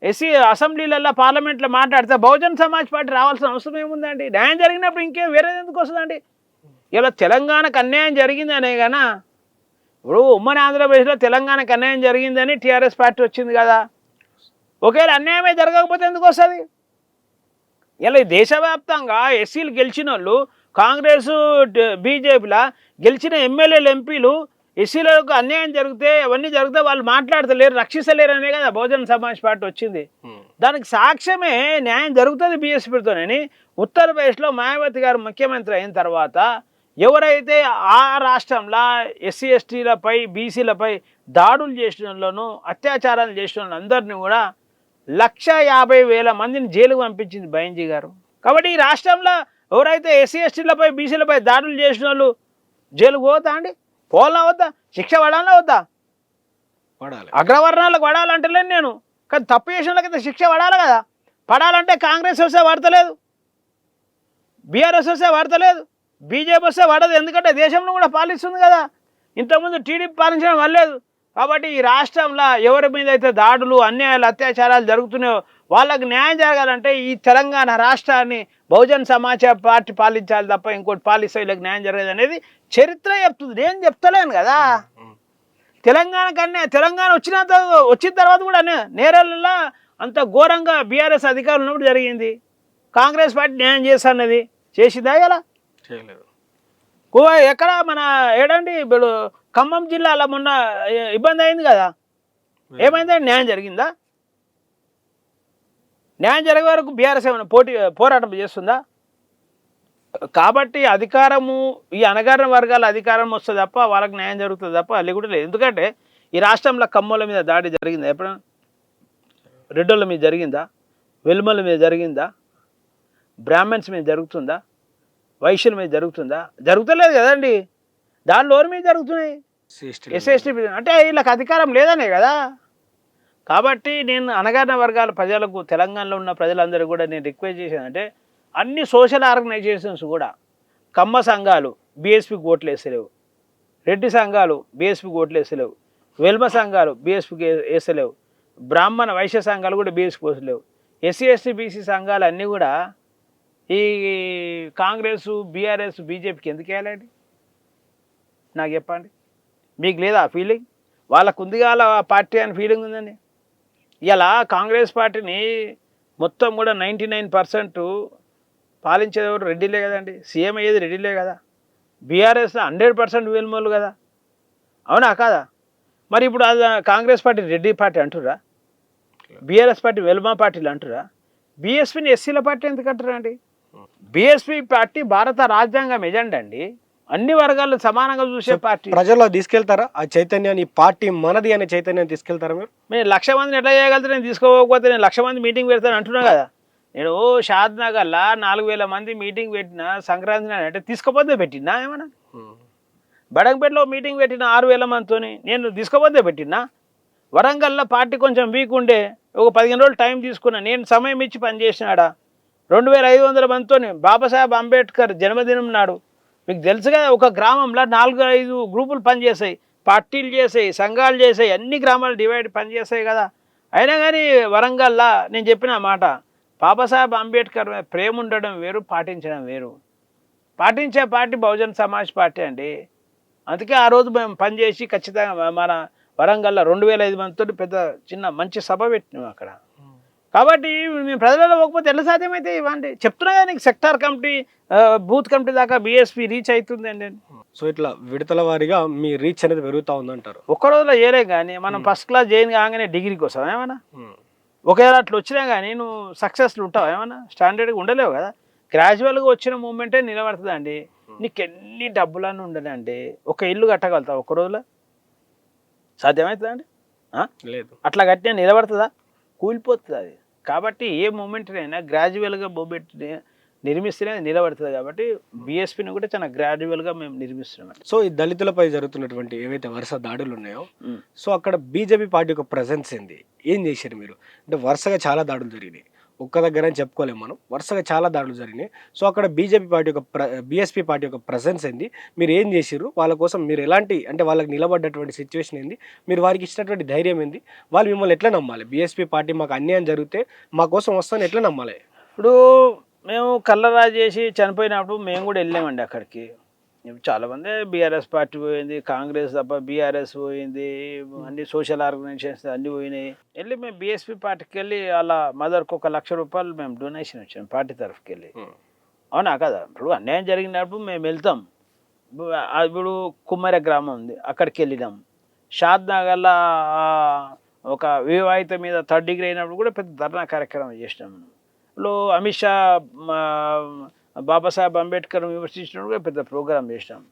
ఎస్సీ అసెంబ్లీలలో పార్లమెంట్లో మాట్లాడితే బహుజన్ సమాజ్ పార్టీ రావాల్సిన అవసరం ఏముందండి? న్యాయం జరిగినప్పుడు ఇంకేం వేరేది ఎందుకు వస్తుందండి? ఇలా తెలంగాణకు అన్యాయం జరిగిందనే కానీ, ఇప్పుడు ఉమ్మడి ఆంధ్రప్రదేశ్లో తెలంగాణకు అన్యాయం జరిగిందని టీఆర్ఎస్ పార్టీ వచ్చింది కదా, ఒకవేళ అన్యాయమే జరగకపోతే ఎందుకు వస్తుంది? ఇలా దేశవ్యాప్తంగా ఎస్సీలు గెలిచిన వాళ్ళు, కాంగ్రెస్ బీజేపీలా గెలిచిన ఎమ్మెల్యేలు ఎంపీలు ఎస్సీలకు అన్యాయం జరిగితే అవన్నీ జరిగితే వాళ్ళు మాట్లాడతలేరు, రక్షిస్తలేరు అనే కదా బహుజన్ సమాజ్ పార్టీ వచ్చింది. దానికి సాక్ష్యమే న్యాయం జరుగుతుంది బీఎస్పీతోనని. ఉత్తరప్రదేశ్లో మాయావతి గారు ముఖ్యమంత్రి అయిన తర్వాత ఎవరైతే ఆ రాష్ట్రంలో ఎస్సీ ఎస్టీలపై బీసీలపై దాడులు చేసిన వాళ్ళను, అత్యాచారాలు చేసిన వాళ్ళందరినీ కూడా 150,000 మందిని జైలుకు పంపించింది బైంజీ గారు. కాబట్టి ఈ రాష్ట్రంలో ఎవరైతే ఎస్సీ ఎస్టీలపై బీసీలపై దాడులు చేసిన వాళ్ళు జైలుకు పోతా అండి? పోవాలా వద్దా? శిక్ష పడాలా వద్దా? పడాలి. అగ్రవర్ణాలకు పడాలంటలేను నేను, కానీ తప్పు చేసిన వాళ్ళకైతే శిక్ష పడాలి కదా. పడాలంటే కాంగ్రెస్ వస్తే పడతలేదు, బీఆర్ఎస్ వస్తే పడతలేదు, బీజేపీ వస్తే పడదు. ఎందుకంటే దేశంలో కూడా పాలిస్తుంది కదా. ఇంతకుముందు టీడీపీ పాలించడం వల్లేదు. కాబట్టి ఈ రాష్ట్రంలో ఎవరి మీద అయితే దాడులు, అన్యాయాలు, అత్యాచారాలు జరుగుతున్నాయో వాళ్ళకి న్యాయం జరగాలంటే ఈ తెలంగాణ రాష్ట్రాన్ని బహుజన్ సమాజ్ పార్టీ పాలించాలి తప్ప ఇంకోటి పాలిస్తే వీళ్ళకి న్యాయం జరగదు అనేది చరిత్ర చెప్తుంది. నేను చెప్తలేను కదా. తెలంగాణ వచ్చిన తర్వాత కూడా నేరాలలో అంత ఘోరంగా బీఆర్ఎస్ అధికారులు ఉన్నప్పుడు జరిగింది. కాంగ్రెస్ పార్టీ న్యాయం చేస్తున్నది, చేసిందా ఇలా? చేయలేదు. ఎక్కడ మన ఏడండి ఇప్పుడు ఖమ్మం జిల్లాలో మొన్న ఇబ్బంది అయింది కదా, ఏమైందండి? న్యాయం జరిగిందా? న్యాయం జరిగే వరకు బీఆర్ఎస్ ఏమైనా పోరాటం చేస్తుందా? కాబట్టి అధికారము ఈ అణగారిన వర్గాల అధికారం వస్తుంది తప్ప వాళ్ళకి న్యాయం జరుగుతుంది తప్ప లేకుంటే లేదు. ఎందుకంటే ఈ రాష్ట్రంలో కమ్మల మీద దాడి జరిగిందా? ఎప్పుడైనా రెడ్డోళ్ళ మీద జరిగిందా? వెలుమల మీద జరిగిందా? బ్రాహ్మణ్స్ మీద జరుగుతుందా? వైశ్యుల మీద జరుగుతుందా? జరుగుతలేదు కదండి. దానిలో ఎవరి మీద జరుగుతున్నాయి? ఎస్సీ అంటే వీళ్ళకి అధికారం లేదనే కదా. కాబట్టి నేను అణగారిన వర్గాల ప్రజలకు, తెలంగాణలో ఉన్న ప్రజలందరూ కూడా నేను రిక్వెస్ట్ చేశానంటే, అన్ని సోషల్ ఆర్గనైజేషన్స్ కూడా, కమ్మ సంఘాలు బీఎస్పీకి ఓట్లు వేస్తలేవు, రెడ్డి సంఘాలు బీఎస్పీకి ఓట్లు వేస్తలేవు, వెల్మ సంఘాలు బీఎస్పీకి వేస్తలేవు, బ్రాహ్మణ వైశ్య సంఘాలు కూడా బీఎస్పీకి వేస్తలేవు, ఎస్సీ ఎస్టీ బీసీ సంఘాలు అన్నీ కూడా ఈ కాంగ్రెస్, బీఆర్ఎస్, బీజేపీకి ఎందుకు వేయాలండి? నాకు చెప్పండి. మీకు లేదా ఫీలింగ్? వాళ్ళకు ఉంది కాల పార్టీ అని ఫీలింగ్ ఉందండి. ఇలా కాంగ్రెస్ పార్టీని మొత్తం కూడా 99% పాలించేది ఎవరు? రెడ్డిలే కదండి. సీఎం అయ్యేది రెడ్డిలే కదా. బీఆర్ఎస్ 100% వెల్మోళ్ళు కదా, అవునా కాదా? మరి ఇప్పుడు అది కాంగ్రెస్ పార్టీ రెడ్డి పార్టీ అంటురా, బీఆర్ఎస్ పార్టీ వెల్మా పార్టీలు అంటురా, బీఎస్పీని ఎస్సీల పార్టీ ఎందుకు అంటారా అండి? బీఎస్పీ పార్టీ భారత రాజ్యాంగం ఎజెండా అండి. అన్ని వర్గాలు సమానంగా చూసే పార్టీ. ప్రజల్లో తీసుకెళ్తారా ఆ చైతన్యాన్ని, పార్టీ మనది అనే చైతన్యాన్ని తీసుకెళ్తారా మీరు? నేను 1,00,000 మందిని ఎట్లా చేయగలుగుతా? నేను తీసుకోకపోతే నేను 1,00,000 మంది మీటింగ్ పెడతాను అంటున్నా కదా. నేను షాద్ నగర్లో 4,000 మంది మీటింగ్ పెట్టిన సంక్రాంతి నాడు అంటే తీసుకోపోతే పెట్టినా ఏమన్నా? బడంగపేటలో మీటింగ్ పెట్టిన 6,000 మందితోని నేను తీసుకోపోతే పెట్టినా? వరంగల్లో పార్టీ కొంచెం వీక్ ఉండే ఒక 15 రోజులు టైం తీసుకున్నా, నేను సమయం ఇచ్చి పనిచేసినాడా 2,500 మందితో బాబాసాహెబ్ అంబేద్కర్ జన్మదినం నాడు. మీకు తెలుసు కదా, ఒక గ్రామంలో 4-5 గ్రూపులు పనిచేస్తాయి, పార్టీలు చేసాయి, సంఘాలు చేసాయి, అన్ని గ్రామాలు డివైడ్ పనిచేస్తాయి కదా. అయినా కానీ వరంగల్లో నేను చెప్పిన మాట, బాబాసాహెబ్ అంబేద్కర్ ప్రేమ ఉండడం వేరు, పాటించడం వేరు. పాటించే పార్టీ బహుజన్ సమాజ్ పార్టీ అండి. అందుకే ఆ రోజు మేము పనిచేసి ఖచ్చితంగా మన వరంగల్లో 2,500 మందితో పెద్ద చిన్న మంచి సభ పెట్టినాం అక్కడ. కాబట్టి మేము ప్రజలలో పోకపోతే ఎలా సాధ్యమైతే ఇవ్వండి. చెప్తున్నా కదా నీకు, సెక్టార్ కమిటీ బూత్ కమిటీ దాకా బీఎస్పీ రీచ్ అవుతుందండి. సో ఇట్లా విడతల వారీగా మీ రీచ్ అనేది పెరుగుతూ ఉందంటారు. ఒక్క రోజులో చేయలే కానీ మనం ఫస్ట్ క్లాస్ జైన్ కాగానే డిగ్రీకి వస్తాం ఏమన్నా? ఒకవేళ అట్లా వచ్చినా కానీ నువ్వు సక్సెస్లు ఉంటావు ఏమన్నా? స్టాండర్డ్గా ఉండలేవు కదా. గ్రాడ్యువల్గా వచ్చిన మూమెంటే నిలబడుతుందండి. నీకు ఎన్ని డబ్బులన్నీ ఉండదండి, ఒక ఇల్లు కట్టగలుగుతావు ఒక్క రోజులో? సాధ్యమవుతుందండి? లేదు. అట్లా కట్టినా నిలబడుతుందా? కూలిపోతుంది అది. కాబట్టి ఏ మూమెంట్నైనా గ్రాడ్యువల్గా బొబ్బెట్టి నిర్మిస్తేనే నిలబడుతుంది. కాబట్టి బీఎస్పీని కూడా చాలా గ్రాడ్యువల్గా మేము నిర్మిస్తున్నాం. సో ఈ దళితులపై జరుగుతున్నటువంటి ఏవైతే వరుస దాడులు ఉన్నాయో, సో అక్కడ బీజేపీ పార్టీ యొక్క ప్రజెన్స్ ఏంది, ఏం చేశారు మీరు? అంటే వరుసగా చాలా దాడులు జరిగినాయి, ఒక్క దగ్గర అని చెప్పుకోలేము మనం, వరుసగా చాలా దాడులు జరిగినాయి. సో అక్కడ బీజేపీ పార్టీ యొక్క బీఎస్పీ పార్టీ యొక్క ప్రజెన్స్ ఏంది, మీరు ఏం చేసిర్రు, వాళ్ళ కోసం మీరు ఎలాంటి, అంటే వాళ్ళకి నిలబడ్డటువంటి సిచ్యువేషన్ ఏంది, మీరు వారికి ఇచ్చినటువంటి ధైర్యం ఏంది, వాళ్ళు మిమ్మల్ని ఎట్లా నమ్మాలి? బీఎస్పీ పార్టీ మాకు అన్యాయం జరిగితే మా కోసం వస్తాను ఎట్లా నమ్మాలి? ఇప్పుడు మేము కల్లరా చేసి చనిపోయినప్పుడు మేము కూడా వెళ్ళామండి అక్కడికి. చాలామంది బీఆర్ఎస్ పార్టీ పోయింది, కాంగ్రెస్ తప్ప బీఆర్ఎస్ పోయింది, అన్ని సోషల్ ఆర్గనైజేషన్స్ అన్నీ పోయినాయి. వెళ్ళి మేము బీఎస్పీ పార్టీకి వెళ్ళి అలా మదర్కి 1,00,000 రూపాయలు మేము డొనేషన్ ఇచ్చాం పార్టీ తరఫుకి వెళ్ళి. అవునా కదా? ఇప్పుడు అన్యాయం జరిగినప్పుడు మేము వెళ్తాం. ఇప్పుడు కుమ్మర గ్రామం ఉంది, అక్కడికి వెళ్ళినాం. షాద్ నగర్లో ఒక వివాహిత మీద 3rd డిగ్రీ అయినప్పుడు కూడా పెద్ద ధర్నా కార్యక్రమం చేసినాం. ఇప్పుడు అమిత్ షా బాబాసాహెబ్ అంబేద్కర్ విమర్శించినప్పుడు కూడా పెద్ద ప్రోగ్రాం చేసినాం.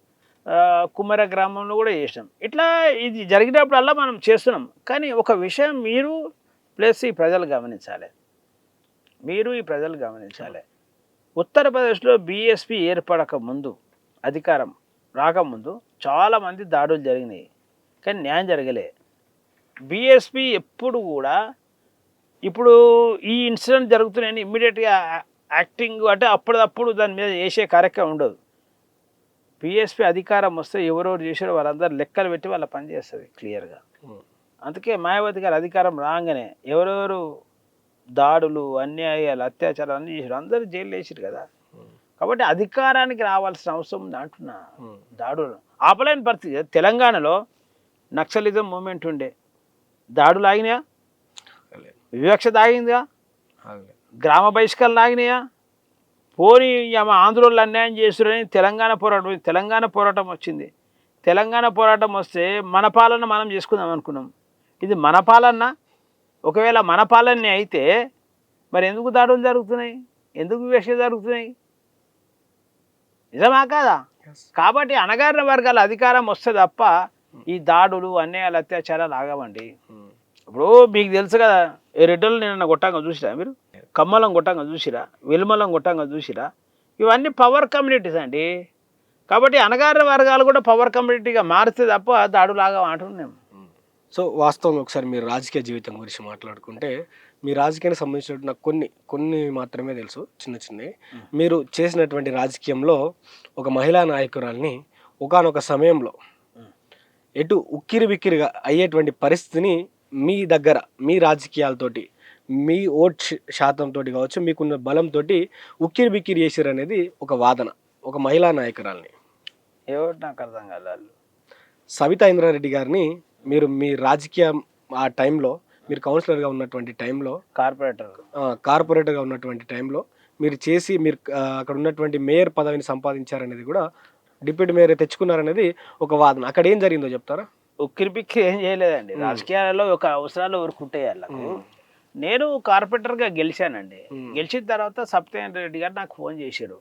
కుమ్మర గ్రామంలో కూడా చేసినాం. ఇట్లా ఇది జరిగినప్పుడల్లా మనం చేస్తున్నాం. కానీ ఒక విషయం మీరు ప్లస్ ఈ ప్రజలు గమనించాలి, ఉత్తరప్రదేశ్లో బీఎస్పీ ఏర్పడక ముందు, అధికారం రాకముందు చాలామంది దాడులు జరిగినాయి, కానీ న్యాయం జరగలే. బీఎస్పీ ఎప్పుడు కూడా ఇప్పుడు ఈ ఇన్సిడెంట్ జరుగుతున్నాయని ఇమ్మీడియట్గా యాక్టింగ్ అంటే అప్పుడప్పుడు దాని మీద చేసే కార్యక్రమం ఉండదు. బీఎస్పీ అధికారం వస్తే ఎవరెవరు చేసారో వాళ్ళందరూ లెక్కలు పెట్టి వాళ్ళ పని చేస్తుంది క్లియర్గా. అందుకే మాయావతి గారు అధికారం రాగానే ఎవరెవరు దాడులు, అన్యాయాలు, అత్యాచారాలు అన్నీ చేసారు, అందరూ జైలు వేసారు కదా. కాబట్టి అధికారానికి రావాల్సిన అవసరం ఉంది అంటున్నా. దాడులు ఆపలేని పరిస్థితి. తెలంగాణలో నక్సలిజం మూమెంట్ ఉండే, దాడులు ఆగినాయా? వివక్షత ఆగిందిగా? గ్రామ బహిష్కరణ ఆగినాయా? పోనీ ఆంధ్రోళ్ళు అన్యాయం చేస్తున్నారని తెలంగాణ పోరాటం వచ్చింది. తెలంగాణ పోరాటం వస్తే మన పాలన మనం చేసుకుందాం అనుకున్నాం. ఇది మన పాలన. ఒకవేళ మన పాలనే అయితే మరి ఎందుకు దాడులు జరుగుతున్నాయి, ఎందుకు వివక్ష జరుగుతున్నాయి? నిజమా కాదా? కాబట్టి అణగారిన వర్గాల అధికారం వస్తే తప్ప ఈ దాడులు, అన్యాయాలు, అత్యాచారాలు ఆగవండి. ఇప్పుడు మీకు తెలుసు కదా, రెడ్డలు నిన్న కొట్టంగా చూసిరా, మీరు కమ్మలం కొట్టంగా చూసిరా, వెలుమలం కొట్టంగా చూసిరా, ఇవన్నీ పవర్ కమ్యూనిటీస్ అండి. కాబట్టి అణగారిన వర్గాలు కూడా పవర్ కమ్యూనిటీగా మారితే తప్ప దాడులాగా అంటున్నాం. సో వాస్తవంగా ఒకసారి మీరు రాజకీయ జీవితం గురించి మాట్లాడుకుంటే, మీ రాజకీయానికి సంబంధించిన నాకు కొన్ని మాత్రమే తెలుసు, చిన్నవి. మీరు చేసినటువంటి రాజకీయంలో ఒక మహిళా నాయకురాల్ని ఒకానొక సమయంలో ఎటు ఉక్కిరి బిక్కిరిగా అయ్యేటువంటి పరిస్థితిని మీ దగ్గర, మీ రాజకీయాలతోటి, మీ ఓట్ శాతంతో కావచ్చు, మీకున్న బలంతో ఉక్కిరి బిక్కిరి చేసారు అనేది ఒక వాదన. ఒక మహిళా నాయకురాల్ని, ఎవరు నాకు అర్థం కాలేదు, సవితా ఇంద్రారెడ్డి గారిని మీరు మీ రాజకీయ ఆ టైంలో, మీరు కౌన్సిలర్గా ఉన్నటువంటి టైంలో, కార్పొరేటర్గా ఉన్నటువంటి టైంలో మీరు చేసి మీరు అక్కడ ఉన్నటువంటి మేయర్ పదవిని సంపాదించారనేది కూడా, డిప్యూటీ మేయర్ తెచ్చుకున్నారనేది ఒక వాదన. అక్కడ ఏం జరిగిందో చెప్తారా? ఉక్కిరి బిక్కిరి ఏం చేయలేదండి. రాజకీయాలలో ఒక అవసరాలు ఊరుకుంటాయి వాళ్ళకు. నేను కార్పొరేటర్గా గెలిచానండి. గెలిచిన తర్వాత సత్యేంద్ర రెడ్డి గారు నాకు ఫోన్ చేశారు,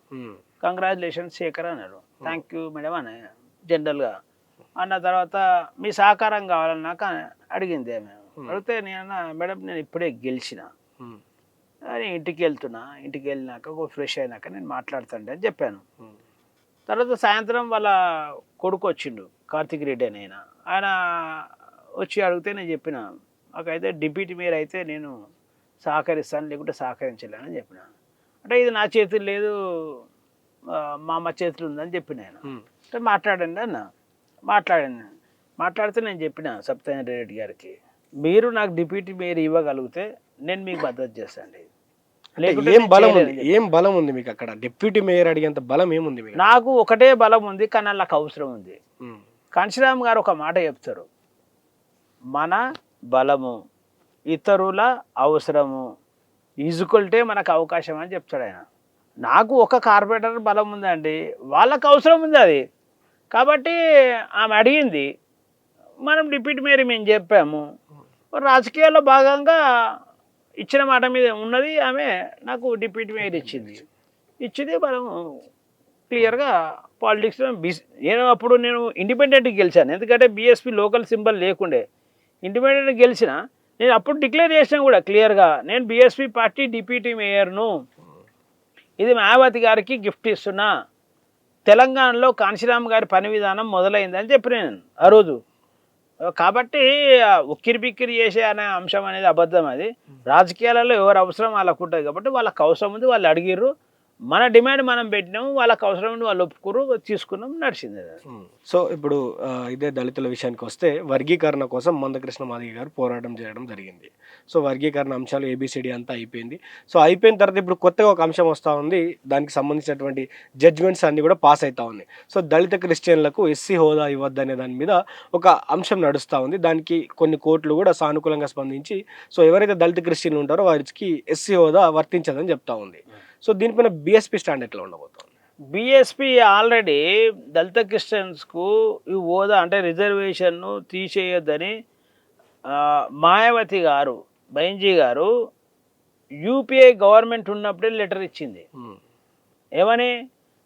కంగ్రాచులేషన్స్ శేఖర్ అన్నారు. థ్యాంక్ యూ మేడం అని జనరల్గా అన్న తర్వాత మీ సహకారం కావాలని నాకు అడిగింది ఆమె. అడిగితే నేను అన్న మేడం నేను ఇప్పుడే గెలిచిన అని ఇంటికి వెళ్తున్నా, ఇంటికి వెళ్ళినాక ఫ్రెష్ అయినాక నేను మాట్లాడుతాండి అని చెప్పాను. తర్వాత సాయంత్రం వాళ్ళ కొడుకు వచ్చిండు, కార్తిక్ రెడ్డి అని ఆయన వచ్చి అడిగితే నేను చెప్పిన నాకైతే డిప్యూటీ మేయర్ అయితే నేను సహకరిస్తాను, లేకుంటే సహకరించలేనని చెప్పిన. అంటే ఇది నా చేతులు లేదు, మా అమ్మ చేతులు ఉందని చెప్పిన ఆయన. అంటే మాట్లాడండి అన్న. మాట్లాడితే నేను చెప్పిన సత్యేంద్ర రెడ్డి గారికి, మీరు నాకు డిప్యూటీ మేయర్ ఇవ్వగలిగితే నేను మీకు మద్దతు చేస్తాను. ఏం బలం ఉంది మీకు అక్కడ? డిప్యూటీ మేయర్ అడిగేంత బలం ఏముంది మీకు? నాకు ఒకటే బలం ఉంది, కానీ నాకు అవసరం ఉంది. కాంశీరామ్ గారు ఒక మాట చెప్తారు, మన బలము ఇతరుల అవసరము ఈజుకొల్టే మనకు అవకాశం అని చెప్తాడు ఆయన. నాకు ఒక కార్పొరేటర్ బలం ఉందండి, వాళ్ళకు అవసరం ఉంది అది. కాబట్టి ఆమె అడిగింది, మనం డిప్యూటీ మేయర్ మేము చెప్పాము, రాజకీయాల్లో భాగంగా ఇచ్చిన మాట మీద ఉన్నది. ఆమె నాకు డిప్యూటీ మేయర్ ఇచ్చింది మనం క్లియర్గా పాలిటిక్స్లో నేను ఇండిపెండెంట్గా గెలిచాను. ఎందుకంటే బీఎస్పీ లోకల్ సింబల్ లేకుండే ఇండిపెండెంట్గా గెలిచిన. నేను అప్పుడు డిక్లేర్ చేసినా కూడా క్లియర్గా, నేను బీఎస్పీ పార్టీ డిప్యూటీ మేయర్ను, ఇది మాయావతి గారికి గిఫ్ట్ ఇస్తున్నా, తెలంగాణలో కాంశీరామ్ గారి పని విధానం మొదలైందని చెప్పి నేను ఆ రోజు. కాబట్టి ఉక్కిరి బిక్కిరి చేసే అనే అంశం అనేది అబద్ధం. అది రాజకీయాలలో ఎవరు అవసరం వాళ్ళకు ఉంటుంది. కాబట్టి వాళ్ళకి అవసరం ఉంది, వాళ్ళు అడిగిర్రు, మన డిమాండ్ మనం పెట్టినాము, వాళ్ళకి అవసరం ఉంది, వాళ్ళు ఒప్పుకురు, తీసుకున్నాం, నడిచింది. సో ఇప్పుడు ఇదే దళితుల విషయానికి వస్తే, వర్గీకరణ కోసం మందకృష్ణ మాదిగ గారు పోరాటం చేయడం జరిగింది. సో వర్గీకరణ అంశాలు ఏబిసిడి అంతా అయిపోయింది. సో అయిపోయిన తర్వాత ఇప్పుడు కొత్తగా ఒక అంశం వస్తూ ఉంది, దానికి సంబంధించినటువంటి జడ్జ్మెంట్స్ అన్నీ కూడా పాస్ అవుతూ ఉన్నాయి. సో దళిత క్రిస్టియన్లకు ఎస్సీ హోదా ఇవ్వద్దనే దాని మీద ఒక అంశం నడుస్తూ ఉంది. దానికి కొన్ని కోర్టులు కూడా సానుకూలంగా స్పందించి, సో ఎవరైతే దళిత క్రిస్టియన్లు ఉంటారో వారికి ఎస్సీ హోదా వర్తించదని చెప్తా ఉంది. సో దీనిపైన బీఎస్పీ స్టాండ్ ఎట్లా ఉండబోతుంది? బీఎస్పీ ఆల్రెడీ దళిత క్రిస్టియన్స్కు ఈ హోదా అంటే రిజర్వేషన్ను తీసేయొద్దని మాయావతి గారు, బైంజీ గారు యూపీఏ గవర్నమెంట్ ఉన్నప్పుడే లెటర్ ఇచ్చింది. ఏమని?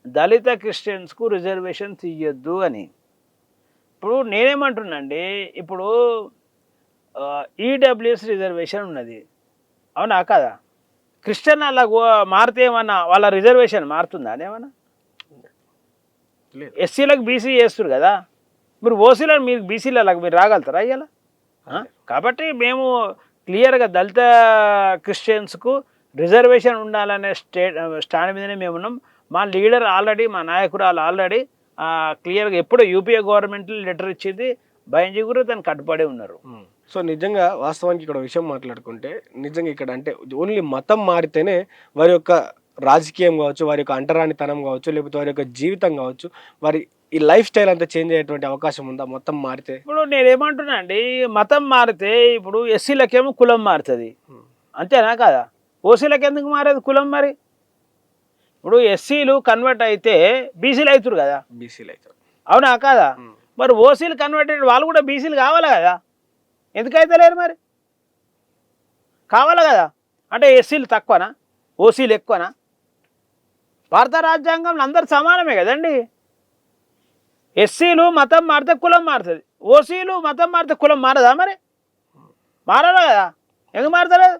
దళిత క్రిస్టియన్స్కు రిజర్వేషన్ తీయొద్దు అని. ఇప్పుడు నేనేమంటున్నాండి, ఇప్పుడు ఈడబ్ల్యూఎస్ రిజర్వేషన్ ఉన్నది, అవునా కాదా? క్రిస్టియన్ అలా మారితే ఏమన్నా వాళ్ళ రిజర్వేషన్ మారుతుందా అని? ఏమన్నా ఎస్సీలకు బీసీ చేస్తారు కదా, మీరు ఓసీలకు మీరు బీసీలకు మీరు రాగలుగుతారా అయ్యాల? కాబట్టి మేము క్లియర్గా దళిత క్రిస్టియన్స్కు రిజర్వేషన్ ఉండాలనే స్టాండ్ మీదనే మేము ఉన్నాం. మా లీడర్ ఆల్రెడీ, మా నాయకురాలు ఆల్రెడీ క్లియర్గా ఎప్పుడో యూపీఏ గవర్నమెంట్ లెటర్ ఇచ్చింది, బైంజీ కూడా దాన్ని కట్టుబడి ఉన్నారు. సో నిజంగా వాస్తవానికి ఇక్కడ విషయం మాట్లాడుకుంటే, నిజంగా ఇక్కడ అంటే ఓన్లీ మతం మారితేనే వారి యొక్క రాజకీయం కావచ్చు, వారి యొక్క అంటరానితనం కావచ్చు, లేకపోతే వారి యొక్క జీవితం కావచ్చు, వారి ఈ లైఫ్ స్టైల్ అంతా చేంజ్ అయ్యేటువంటి అవకాశం ఉందా మొత్తం మారితే? ఇప్పుడు నేనేమంటున్నా అండి, మతం మారితే ఇప్పుడు ఎస్సీలకేమో కులం మారుతుంది, అంతేనా కాదా? ఓసీలకు ఎందుకు మారేది కులం? మరి ఇప్పుడు ఎస్సీలు కన్వర్ట్ అయితే బీసీలు అవుతారు కదా, బీసీలు అవుతారు, అవునా కాదా? మరి ఓసీలు కన్వర్ట్ అయితే వాళ్ళు కూడా బీసీలు కావాలి కదా, ఎందుకైతే లేరు? మరి కావాలి కదా. అంటే ఎస్సీలు తక్కువనా, ఓసీలు ఎక్కువనా? భారత రాజ్యాంగంలో అందరు సమానమే కదండి. ఎస్సీలు మతం మారితే కులం మారుతుంది, ఓసీలు మతం మారితే కులం మారదా? మరి మారాలి కదా, ఎందుకు మారతలేదు?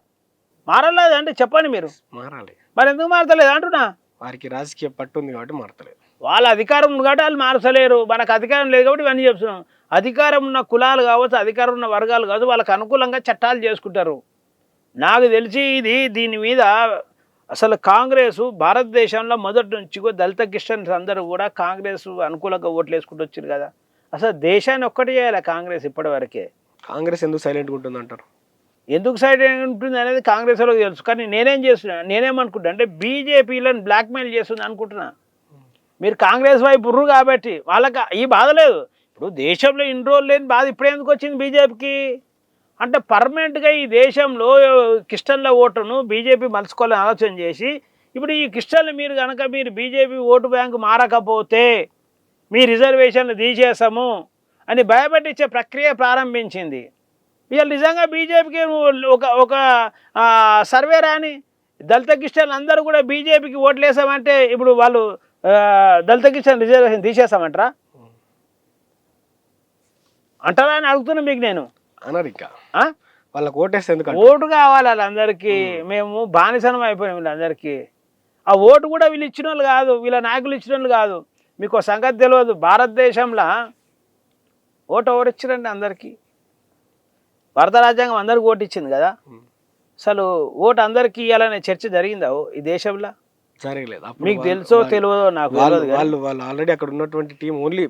మారలేదు అంటే చెప్పండి మీరు, మారాలి. మరి ఎందుకు మారతలేదు అంటున్నా? వారికి రాజకీయ పట్టు ఉంది కాబట్టి మారతలేదు. వాళ్ళ అధికారం ఉంది కాబట్టి వాళ్ళు మార్చలేరు, మనకు అధికారం లేదు కాబట్టి ఇవన్నీ చెప్తున్నాం. అధికారం ఉన్న కులాలు కావచ్చు, అధికారం ఉన్న వర్గాలు కావచ్చు, వాళ్ళకు అనుకూలంగా చట్టాలు చేసుకుంటారు. నాకు తెలిసి దీని మీద అసలు కాంగ్రెస్ భారతదేశంలో మొదటి నుంచి దళిత క్రిస్టియన్స్ అందరూ కూడా కాంగ్రెస్ అనుకూలంగా ఓట్లు వేసుకుంటూ వచ్చారు కదా. అసలు దేశాన్ని ఒక్కటి చేయాలి కాంగ్రెస్ ఇప్పటివరకే. కాంగ్రెస్ ఎందుకు సైలెంట్గా ఉంటుంది అంటారు? ఎందుకు సైలెంట్ ఉంటుంది అనేది కాంగ్రెస్ వాళ్ళకి తెలుసు. కానీ నేనేమనుకుంటా అంటే బీజేపీలను బ్లాక్మెయిల్ చేస్తుంది అనుకుంటున్నా. మీరు కాంగ్రెస్ వైపు ఉర్రు కాబట్టి వాళ్ళకి ఈ బాధ లేదు. ఇప్పుడు దేశంలో ఇన్ని రోజులు లేని బాధ ఇప్పుడు ఎందుకు వచ్చింది బీజేపీకి అంటే, పర్మనెంట్గా ఈ దేశంలో క్రిస్టియన్ల ఓటును బీజేపీ మలుచుకోవాలని ఆలోచన చేసి, ఇప్పుడు ఈ క్రిస్టియన్లు మీరు బీజేపీ ఓటు బ్యాంకు మారకపోతే మీ రిజర్వేషన్లు తీసేసాము అని భయపెట్టించే ప్రక్రియ ప్రారంభించింది. ఇవాళ నిజంగా బీజేపీకి ఒక సర్వే రాని దళిత క్రిస్టియన్లు అందరూ కూడా బీజేపీకి ఓట్లు వేసామంటే ఇప్పుడు వాళ్ళు దళితకి ఇచ్చిన రిజర్వేషన్ తీసేస్తామంటారా అంటారా అని అడుగుతున్నా మీకు నేను. అనరు ఇంకా ఆ? వాళ్ళకి ఓటేస్తే ఎందుకు ఓటు కావాలి వాళ్ళందరికీ. మేము బానిసనం అయిపోయాం వీళ్ళందరికీ. ఆ ఓటు కూడా వీళ్ళు ఇచ్చిన వాళ్ళు కాదు, వీళ్ళ నాయకులు ఇచ్చిన వాళ్ళు కాదు. మీకు ఒక సంగతి తెలియదు, భారతదేశంలో ఓటు ఎవరు ఇచ్చారండి అందరికీ? భారత రాజ్యాంగం అందరికి ఓటు ఇచ్చింది కదా. అసలు ఓటు అందరికీ ఇవ్వాలనే చర్చ జరిగిందా ఈ దేశంలో? జరగలేదు. మీకు తెలుసో తెలియదో నాకు తెలియదు కానీ వాళ్ళు ఆల్రెడీ అక్కడ ఉన్నటువంటి టీం ఓన్లీ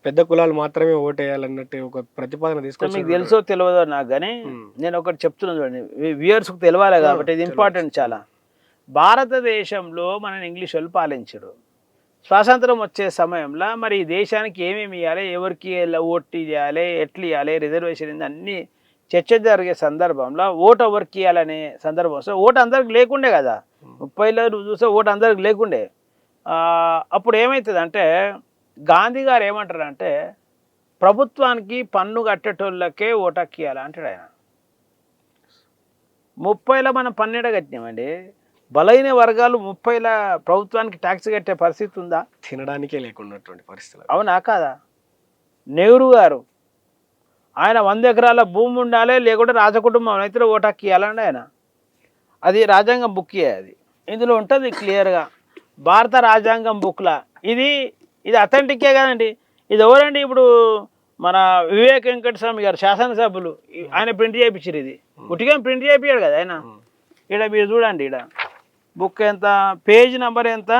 పెద్ద కులాలు మాత్రమే ఓటేయాలన్నట్టు ఒక ప్రతిపాదన తీసుకొచ్చి మీకు తెలుసో తెలియదో నాకు కానీ నేను ఒకటి చెప్తున్నాను చూడండి, వ్యూయర్స్కి తెలియాలి కాబట్టి ఇది ఇంపార్టెంట్ చాలా. భారతదేశంలో మనని ఇంగ్లీష్ వాళ్ళు పాలించరు. స్వాతంత్రం వచ్చే సమయంలో మరి ఈ దేశానికి ఏమేమి ఇవ్వాలి, ఎవరికి ఓటు ఇవ్వాలి, ఎట్లు ఇవ్వాలి, రిజర్వేషన్ ఇది అన్నీ చర్చ జరిగే సందర్భంలో ఓటు ఎవరికి ఇవ్వాలనే సందర్భం వస్తే ఓటు అందరికి లేకుండే కదా. 30లో నువ్వు చూస్తే ఓటు అందరికి లేకుండే. అప్పుడు ఏమవుతుంది అంటే గాంధీ గారు ఏమంటారంటే ప్రభుత్వానికి పన్ను కట్టేటోళ్ళకే ఓటక్కి ఇవ్వాలి అంటాడు ఆయన. 30లో మనం పన్నెండు కట్టినామండి. బలైన వర్గాలు 30లో ప్రభుత్వానికి ట్యాక్స్ కట్టే పరిస్థితి ఉందా? తినడానికే లేకున్నటువంటి పరిస్థితులు. అవునా కాదా? నెహ్రూ గారు ఆయన 100 ఎకరాల భూమి ఉండాలి, లేకుంటే రాజకుటుంబం అయితే ఓటక్కి ఇవ్వాలండి ఆయన. అది రాజ్యాంగం బుక్ అది ఇందులో ఉంటుంది క్లియర్గా భారత రాజ్యాంగం బుక్లా. ఇది అథెంటికే కదండి. ఇది ఎవరండి? ఇప్పుడు మన వివేక్ వెంకటస్వామి గారు శాసనసభ్యులు ఆయన ప్రింట్ చేయించారు. ఇది ఉట్టిగా ప్రింట్ చేయించాడు కదా ఆయన. ఇక్కడ మీరు చూడండి, ఇక్కడ బుక్ ఎంత, పేజ్ నెంబర్ ఎంత,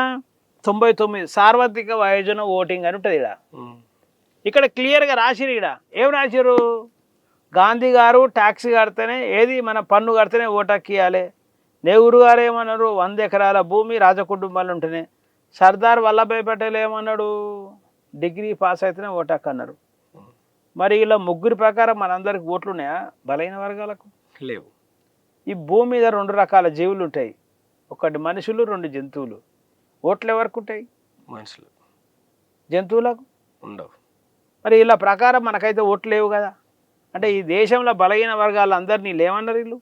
99 సార్వత్రిక వయోజన ఓటింగ్ అని ఉంటుంది. ఇక్కడ క్లియర్గా రాసిరు. ఇక్కడ ఏం రాసిరు? గాంధీ గారు ట్యాక్స్ కడితేనే ఏది మన పన్ను కడితేనే ఓటక్కి ఇవ్వాలి. నెహ్రూ గారు ఏమన్నారు? 100 ఎకరాల భూమి రాజకుటుంబాలు ఉంటేనే. సర్దార్ వల్లభాయ్ పటేల్ ఏమన్నాడు? డిగ్రీ పాస్ అయితేనే ఓటక్కు అన్నారు. మరి ఇలా ముగ్గురి ప్రకారం మనందరికి ఓట్లు ఉన్నాయా బలైన వర్గాలకు? లేవు. ఈ భూమి మీద 2 రకాల జీవులు ఉంటాయి, ఒకటి మనుషులు, 2 జంతువులు. ఓట్లు ఎవరికి ఉంటాయి? మనుషులు. జంతువులకు ఉండవు. మరి ఇలా ప్రకారం మనకైతే ఓట్లు లేవు కదా. అంటే ఈ దేశంలో బలహీన వర్గాలు అందరినీ లేవన్నారు, వీళ్ళు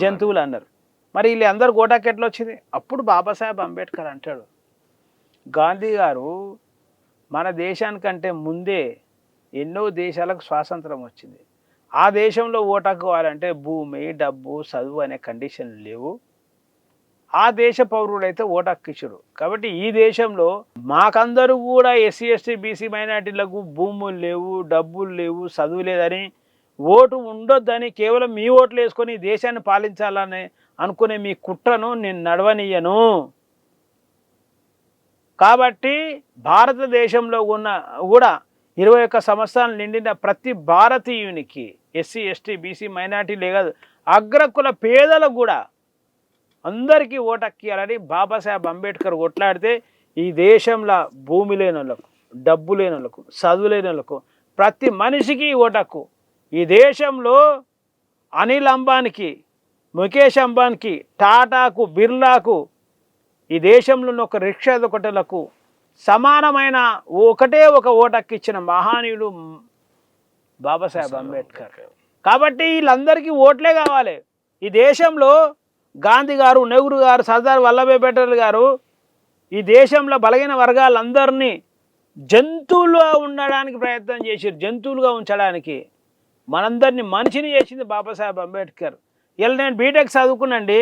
జంతువులు అన్నారు. మరి వీళ్ళు అందరు ఓటాకి ఎట్లా వచ్చింది? అప్పుడు బాబాసాహెబ్ అంబేద్కర్ అంటాడు, గాంధీ గారు మన దేశానికంటే ముందే ఎన్నో దేశాలకు స్వాతంత్రం వచ్చింది. ఆ దేశంలో ఓటక్కువాలంటే భూమి, డబ్బు, చదువు అనే కండిషన్లు లేవు. ఆ దేశ పౌరుడైతే ఓటక్కిచ్చారు. కాబట్టి ఈ దేశంలో మాకందరూ కూడా ఎస్సీ ఎస్టీ బీసీ మైనార్టీలకు భూములు లేవు, డబ్బులు లేవు, చదువు లేదని, ఓటు ఉండొద్దని కేవలం మీ ఓట్లు వేసుకొని దేశాన్ని పాలించాలని అనుకునే మీ కుట్రను నేను నడవనీయను. కాబట్టి భారతదేశంలో ఉన్న కూడా 21 సంవత్సరాలు నిండిన ప్రతి భారతీయునికి ఎస్సీ ఎస్టీ బీసీ మైనార్టీలే కాదు, అగ్రకుల పేదలకు కూడా అందరికీ ఓటక్కియాలని బాబాసాహెబ్ అంబేద్కర్ కొట్లాడితే ఈ దేశంలో భూమి లేని వాళ్ళకు, డబ్బు లేని వాళ్ళకు, చదువు లేని వాళ్ళకు, ప్రతి మనిషికి ఓటక్కు. ఈ దేశంలో అనిల్ అంబానీకి, ముఖేష్ అంబానీకి, టాటాకు, బిర్లాకు, ఈ దేశంలో ఉన్న ఒక రిక్షా ఒకటలకు సమానమైన ఒకటే ఒక ఓటక్కిచ్చిన మహానీయుడు బాబాసాహెబ్ అంబేద్కర్. కాబట్టి వీళ్ళందరికీ ఓట్లే కావాలి. ఈ దేశంలో గాంధీ గారు, నెహ్రూ గారు, సర్దార్ వల్లభాయ్ పటేల్ గారు ఈ దేశంలో బలహీన వర్గాలందరినీ జంతువులుగా ఉండడానికి ప్రయత్నం చేశారు. జంతువులుగా ఉంచడానికి మనందరినీ మనిషిని చేసింది బాబాసాహెబ్ అంబేద్కర్. ఇలా నేను బీటెక్ చదువుకున్నాండి,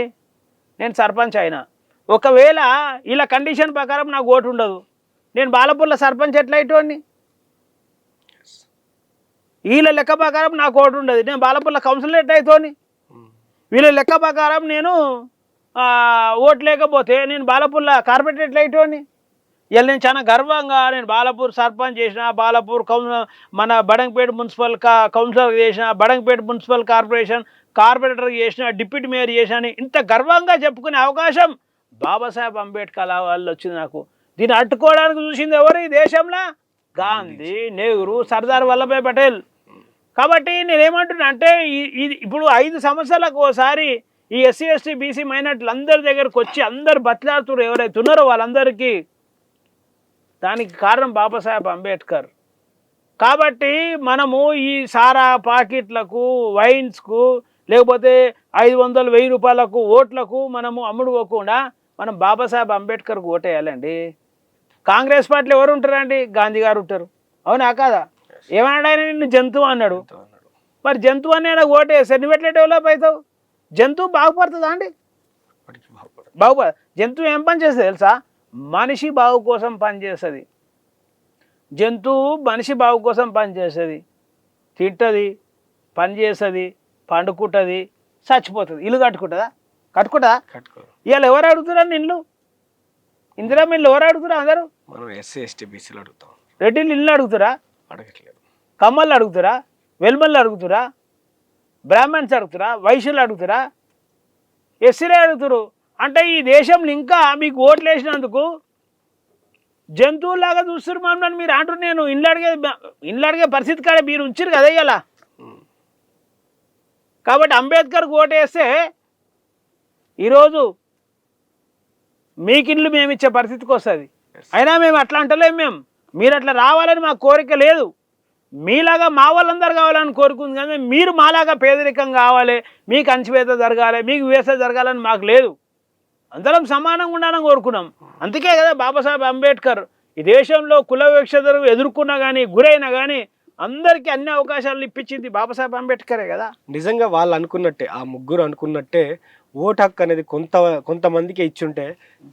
నేను సర్పంచ్ అయినా. ఒకవేళ ఇలా కండిషన్ ప్రకారం నాకు ఓటు ఉండదు, నేను బాలపూర్ల సర్పంచ్ ఎట్లా అయిటోని? వీళ్ళ లెక్క ప్రకారం నాకు ఓటు ఉండదు, నేను బాలపూర్ల కౌన్సిలర్ ఎట్లా అవుతోని? వీళ్ళ లెక్క ప్రకారం నేను ఓటు లేకపోతే నేను బాలపూర్ల కార్పొరేటర్ ఎట్లా అయిటోని? ఇలా నేను చాలా గర్వంగా నేను బాలపూర్ సర్పంచ్ చేసిన, బాలపూర్ మన బడంగపేట మున్సిపల్ కౌన్సిలర్ చేసిన, బడంగపేట మున్సిపల్ కార్పొరేటర్ చేసిన, డిప్యూటీ మేయర్ చేసిన అని ఇంత గర్వంగా చెప్పుకునే అవకాశం బాబాసాహెబ్ అంబేద్కర్ వాళ్ళు వచ్చింది నాకు. దీన్ని అడ్డుకోవడానికి చూసింది ఎవరు ఈ దేశంలో? గాంధీ, నెహ్రూ, సర్దార్ వల్లభాయ్ పటేల్. కాబట్టి నేనేమంటున్నా అంటే ఇప్పుడు 5 సంవత్సరాలకు ఒకసారి ఈ ఎస్సీ ఎస్టీ బీసీ మైనార్టీలు అందరి దగ్గరకు వచ్చి అందరు బతిలాడుతున్నారు ఎవరైతే ఉన్నారో వాళ్ళందరికీ. దానికి కారణం బాబాసాహెబ్ అంబేద్కర్. కాబట్టి మనము ఈ సారా పాకెట్లకు, వైన్స్కు, లేకపోతే 500, 1000 రూపాయలకు ఓట్లకు మనము అమ్ముడుపోకుండా మనం బాబాసాహెబ్ అంబేద్కర్కు ఓటేయాలండి. కాంగ్రెస్ పార్టీలో ఎవరు ఉంటారండి? గాంధీ గారు ఉంటారు. అవునా కాదా? ఏమన్నాడు ఆయన? నిన్ను జంతువు అన్నాడు. మరి జంతువు అని ఆయన ఓటేస్తే నువ్వు ఎట్లా డెవలప్ అవుతావు? జంతువు బాగుపడుతుందా అండి? జంతువు ఏం పని చేస్తుంది తెలుసా? మనిషి బాగు కోసం పనిచేస్తుంది. జంతువు మనిషి బాగు కోసం పనిచేస్తుంది. తింటుంది, పని చేస్తుంది, పండుకుంటుంది, చచ్చిపోతుంది. ఇల్లు కట్టుకుంటుందా? కట్టుకుంటుందా? ఇవాళ ఎవరు అడుగుతున్నారు నిన్ను? ఇందిరా మీరు ఎవరు అడుగుతురా? అందరూ మనం ఎస్సీ ఎస్టీ బీసీలు అడుగుతాం. రెడ్డిలు ఇల్లు అడుగుతురా? అడగట్లేదు. కమ్మళ్ళు అడుగుతురా? వెల్మళ్ళు అడుగుతురా? బ్రాహ్మణ్స్ అడుగుతురా? వైశ్యులు అడుగుతురా? ఎస్సీలే అడుగుతురు. అంటే ఈ దేశంలో ఇంకా మీకు ఓట్లు వేసినందుకు జంతువులాగా చూస్తారు మమ్మల్ని. మీరు అంటారు నేను ఇండ్లు అడిగే పరిస్థితి కాడ మీరు ఉంచారు కదా ఇలా. కాబట్టి అంబేద్కర్కి ఓటు వేస్తే ఈరోజు మీకు ఇండ్లు మేము ఇచ్చే పరిస్థితికి వస్తుంది. అయినా మేము అట్లా అంటలేము. మీరు అట్లా రావాలని మా కోరిక లేదు. మీలాగా మా వాళ్ళందరూ కావాలని కోరుకుంది కానీ మీరు మాలాగా పేదరికం కావాలి, మీకు అంచివేత జరగాలి, మీకు వేస జరగాలని మాకు లేదు. అందరం సమానంగా ఉండాలని కోరుకున్నాం. అందుకే కదా బాబాసాహెబ్ అంబేద్కర్ ఈ దేశంలో కుల వివక్షతను ఎదుర్కొన్నా కానీ గురైనా కానీ అందరికీ అన్ని అవకాశాలు ఇప్పించింది బాబాసాహెబ్ అంబేద్కరే కదా. నిజంగా వాళ్ళు అనుకున్నట్టే, ఆ ముగ్గురు అనుకున్నట్టే ఓటు హక్కు అనేది కొంతమందికి ఇచ్చుంటే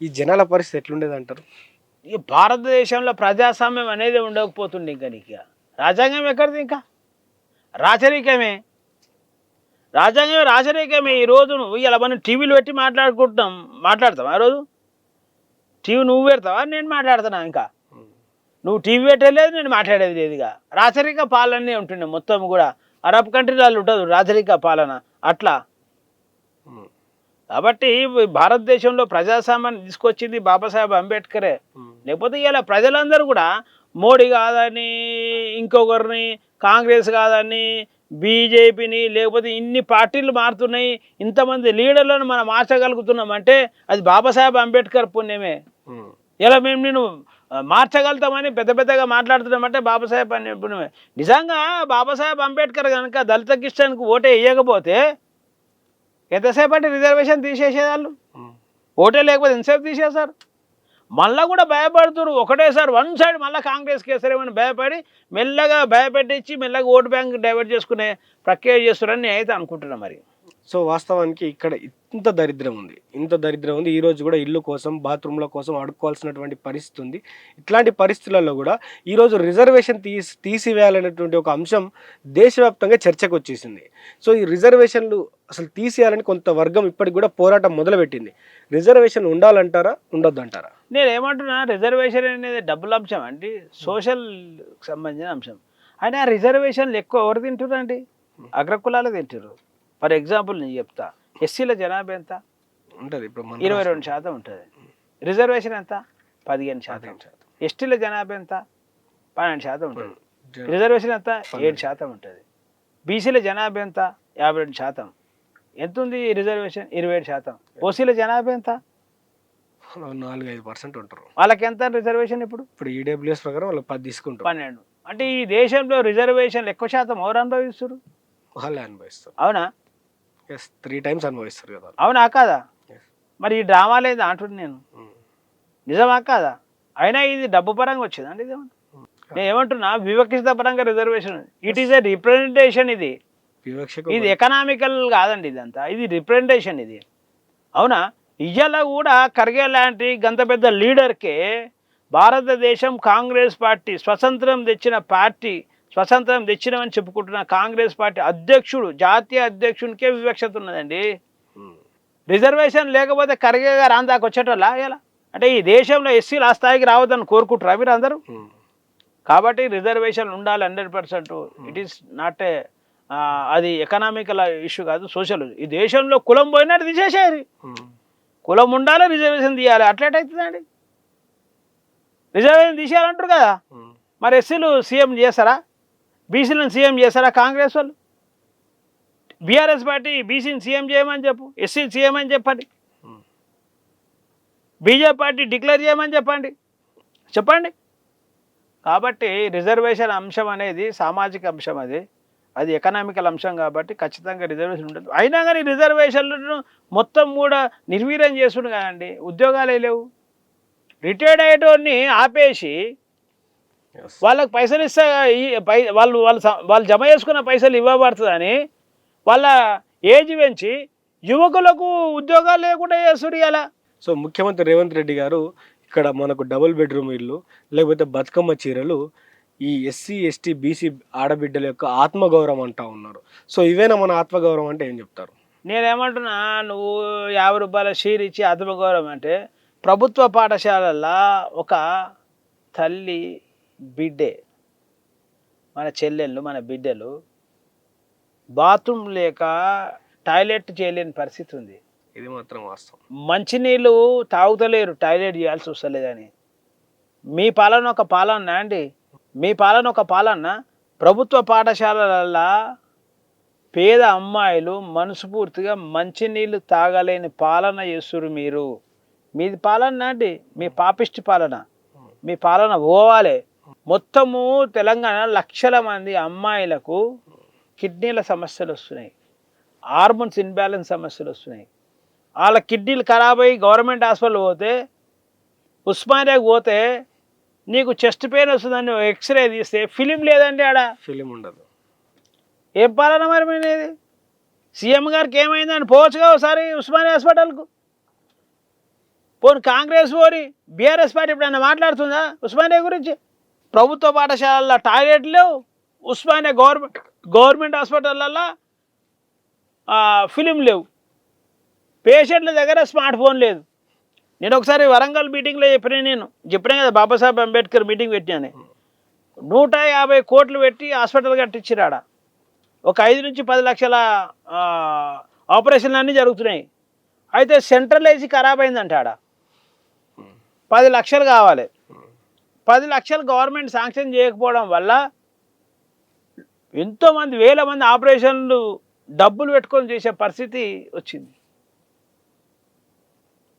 ఈ జనాల పరిస్థితి ఎట్లుండేది అంటారు? ఈ భారతదేశంలో ప్రజాస్వామ్యం అనేది ఉండకపోతుండే. ఇంకా నీకు రాజ్యాంగం ఎక్కడిది? ఇంకా రాచరికమే. రాచరికమే. ఈ రోజు నువ్వు ఇలా మనం టీవీలు పెట్టి మాట్లాడతాం. ఆ రోజు టీవీ నువ్వు పెడతావా, నేను మాట్లాడుతున్నా? ఇంకా నువ్వు టీవీ పెట్టలేదు, నేను మాట్లాడేది లేదుగా. రాచరిక పాలనే ఉంటుండే మొత్తం కూడా. అరబ్ కంట్రీలలో ఉంటుంది రాచరిక పాలన అట్లా. కాబట్టి భారతదేశంలో ప్రజాస్వామ్యాన్ని తీసుకొచ్చింది బాబాసాహెబ్ అంబేద్కరే. లేకపోతే ఇలా ప్రజలందరూ కూడా మోడీ కాదని, ఇంకొకరిని, కాంగ్రెస్ కాదని, బీజేపీని, లేకపోతే ఇన్ని పార్టీలు మారుతున్నాయి, ఇంతమంది లీడర్లను మనం మార్చగలుగుతున్నాం అంటే అది బాబాసాహెబ్ అంబేద్కర్ పుణ్యమే. ఇలా మేము నేను మార్చగలుగుతామని పెద్దగా మాట్లాడుతున్నామంటే బాబాసాహెబ్ పుణ్యమే. నిజంగా బాబాసాహెబ్ అంబేద్కర్ కనుక దళిత కిష్టానికి ఓటే వేయకపోతే ఎంతసేపు అంటే రిజర్వేషన్ తీసేసేవాళ్ళు. ఓటే లేకపోతే ఎంతసేపు తీసేశారు. మళ్ళీ కూడా భయపడుతున్నారు. ఒకటేసారి వన్ సైడ్ మళ్ళీ కాంగ్రెస్కి వేస్తారేమని భయపడి మెల్లగా భయపెట్టించి మెల్లగా ఓటు బ్యాంక్ డైవర్ట్ చేసుకునే ప్రక్రియ చేస్తారని నేను అయితే అనుకుంటున్నాను. మరి సో వాస్తవానికి ఇక్కడ ఇంత దరిద్రం ఉంది. ఈరోజు కూడా ఇల్లు కోసం, బాత్రూమ్ల కోసం అడుక్కోవాల్సినటువంటి పరిస్థితి ఉంది. ఇట్లాంటి పరిస్థితులలో కూడా ఈరోజు రిజర్వేషన్ తీసివేయాలనేటువంటి ఒక అంశం దేశవ్యాప్తంగా చర్చకు వచ్చేసింది. సో ఈ రిజర్వేషన్లు అసలు తీసేయాలని కొంత వర్గం ఇప్పటికి కూడా పోరాటం మొదలుపెట్టింది. రిజర్వేషన్ ఉండాలంటారా, ఉండొద్దు అంటారా? నేను ఏమంటున్నా, రిజర్వేషన్ అనేది డబ్బుల అంశం అండి, సోషల్ సంబంధించిన అంశం. అయినా రిజర్వేషన్లు ఎక్కువ ఎవరు తింటున్నారండి? అగ్రకులాలు తింటారు. ఫర్ ఎగ్జాంపుల్ నేను చెప్తా, ఎస్సీల జనాభా ఎంత ఉంటుంది? ఇప్పుడు 22% ఉంటుంది. రిజర్వేషన్ ఎంత? 15%. ఎస్టీల జనాభా ఎంత? 12% ఉంటుంది. రిజర్వేషన్ ఎంత? 7% ఉంటుంది. బీసీల జనాభా ఎంత? 52%. ఎంత ఉంది రిజర్వేషన్? 27%. ఓసీల జనాభా ఎంత? 4-5% ఉంటారు. వాళ్ళకి ఎంత రిజర్వేషన్? ఇప్పుడు ఈడబ్ల్యూఎస్ ప్రకారం వాళ్ళు 10 తీసుకుంటారు. 12. అంటే ఈ దేశంలో రిజర్వేషన్లు ఎక్కువ శాతం ఎవరు అనుభవిస్తారు? వాళ్ళే అనుభవిస్తారు. అవునా? 3 times అనుభవిస్తారు కదా. అవునా కాదా? మరి ఈ డ్రామా లేదా అంటుంది నేను. నిజమా కాదా? అయినా ఇది డబ్బు పరంగా వచ్చేదండి. ఇది నేను ఏమంటున్నా, వివక్షిత పరంగా reservation. It is a representation. ఇది ఎకనామికల్ కాదండి. ఇదంతా ఇది రిప్రజెంటేషన్. ఇది అవునా? ఇవాళ కూడా ఖర్గే లాంటి గంత పెద్ద లీడర్కే భారతదేశం కాంగ్రెస్ పార్టీ స్వతంత్రం తెచ్చినామని చెప్పుకుంటున్న కాంగ్రెస్ పార్టీ అధ్యక్షుడు, జాతీయ అధ్యక్షునికే వివక్షత ఉన్నదండి. రిజర్వేషన్ లేకపోతే ఖర్గే గారు అందాక వచ్చేటోళ్ళ ఇలా? అంటే ఈ దేశంలో ఎస్సీలు ఆ స్థాయికి రావద్దని కోరుకుంటారా మీరు అందరూ? కాబట్టి రిజర్వేషన్ ఉండాలి 100%. ఇట్ ఈస్ నాట్ ఏ అది ఎకనామికల్ ఇష్యూ కాదు, సోషల్. ఈ దేశంలో కులం పోయినట్టు తీసేసేయాలి. కులం ఉండాలి, రిజర్వేషన్ తీయాలి. అట్లెటవుతుందండి? రిజర్వేషన్ తీసేయాలంటారు కదా. మరి ఎస్సీలు సీఎం చేస్తారా? బీసీలను సీఎం చేస్తారా కాంగ్రెస్ వాళ్ళు? బీఆర్ఎస్ పార్టీ బీసీని సీఎం చేయమని చెప్పు, ఎస్సీని సీఎం అని చెప్పండి. బీజేపీ పార్టీ డిక్లేర్ చేయమని చెప్పండి. కాబట్టి రిజర్వేషన్ అంశం అనేది సామాజిక అంశం, అది ఎకనామికల్ అంశం. కాబట్టి ఖచ్చితంగా రిజర్వేషన్ ఉంటుంది. అయినా కానీ రిజర్వేషన్లను మొత్తం కూడా నిర్వీర్యం చేస్తుండే కదండి. ఉద్యోగాలే లేవు. రిటైర్డ్ అయ్యేటోడిని ఆపేసి Yes. వాళ్ళకి పైసలు ఇస్తా వాళ్ళు జమ చేసుకున్న పైసలు ఇవ్వబడుతుందని వాళ్ళ ఏజ్ పెంచి యువకులకు ఉద్యోగాలు లేకుండా చేస్తుడు ఇలా. సో ముఖ్యమంత్రి రేవంత్ రెడ్డి గారు ఇక్కడ మనకు డబుల్ బెడ్రూమ్ ఇల్లు లేకపోతే బతుకమ్మ చీరలు ఈ ఎస్సీ ఎస్టీ బీసీ ఆడబిడ్డల యొక్క ఆత్మగౌరవం అంటా ఉన్నారు. సో ఇవేనా మన ఆత్మగౌరవం అంటే ఏం చెప్తారు? నేనేమంటున్నా, నువ్వు 50 రూపాయల షీర్ ఇచ్చి ఆత్మగౌరవం అంటే ప్రభుత్వ పాఠశాలల్లో ఒక తల్లి బిడ్డే, మన చెల్లెళ్ళు మన బిడ్డలు బాత్రూమ్ లేక టాయిలెట్ చేయలేని పరిస్థితి ఉంది. ఇది మాత్రం వాస్తవం. మంచినీళ్ళు తాగుతలేరు, టాయిలెట్ చేయాల్సి వస్తలేదని. మీ పాలన ఒక పాలన అండి, మీ పాలన ఒక పాలన. ప్రభుత్వ పాఠశాలలలో పేద అమ్మాయిలు మనస్ఫూర్తిగా మంచినీళ్ళు తాగలేని పాలన చేస్తురు మీరు. మీది పాలన అండి, మీ పాపిష్టి పాలన. మీ పాలన పోవాలి. మొత్తము తెలంగాణ లక్షల మంది అమ్మాయిలకు కిడ్నీల సమస్యలు వస్తున్నాయి, హార్మోన్స్ ఇన్బ్యాలెన్స్ సమస్యలు వస్తున్నాయి. వాళ్ళ కిడ్నీలు ఖరాబ్ అయ్యి గవర్నమెంట్ హాస్పిటల్ పోతే, ఉస్మానియాకి పోతే నీకు చెస్ట్ పెయిన్ వస్తుందని ఎక్స్రే తీస్తే ఫిలిం లేదండి, ఆడ ఫిలిం ఉండదు. ఏం పాలన మరి మీది? సీఎం గారికి ఏమైందని పోవచ్చుగా ఒకసారి ఉస్మానియా హాస్పిటల్కు. పోనీ కాంగ్రెస్ పోని బీఆర్ఎస్ పార్టీ ఎప్పుడైనా మాట్లాడుతుందా ఉస్మానియా గురించి? ప్రభుత్వ పాఠశాలల్లో టాయిలెట్లు లేవు, ఉస్మానియా గవర్నమెంట్ హాస్పిటళ్ళల్లో ఫిలిం లేవు, పేషెంట్ల దగ్గర స్మార్ట్ ఫోన్ లేదు. నేను ఒకసారి వరంగల్ మీటింగ్లో చెప్పినా కదా, బాబాసాహెబ్ అంబేద్కర్ మీటింగ్ పెట్టాను. 150 కోట్లు పెట్టి హాస్పిటల్ కట్టించిరాడ. ఒక 5 నుంచి 10 లక్షల ఆపరేషన్లు అన్నీ జరుగుతున్నాయి. అయితే సెంట్రల్ ఏసీ ఖరాబ్ అయిందంట. ఆడ 10 లక్షలు కావాలి. 10 లక్షలు గవర్నమెంట్ శాంక్షన్ చేయకపోవడం వల్ల ఎంతోమంది వేల మంది ఆపరేషన్లు డబ్బులు పెట్టుకొని చేసే పరిస్థితి వచ్చింది.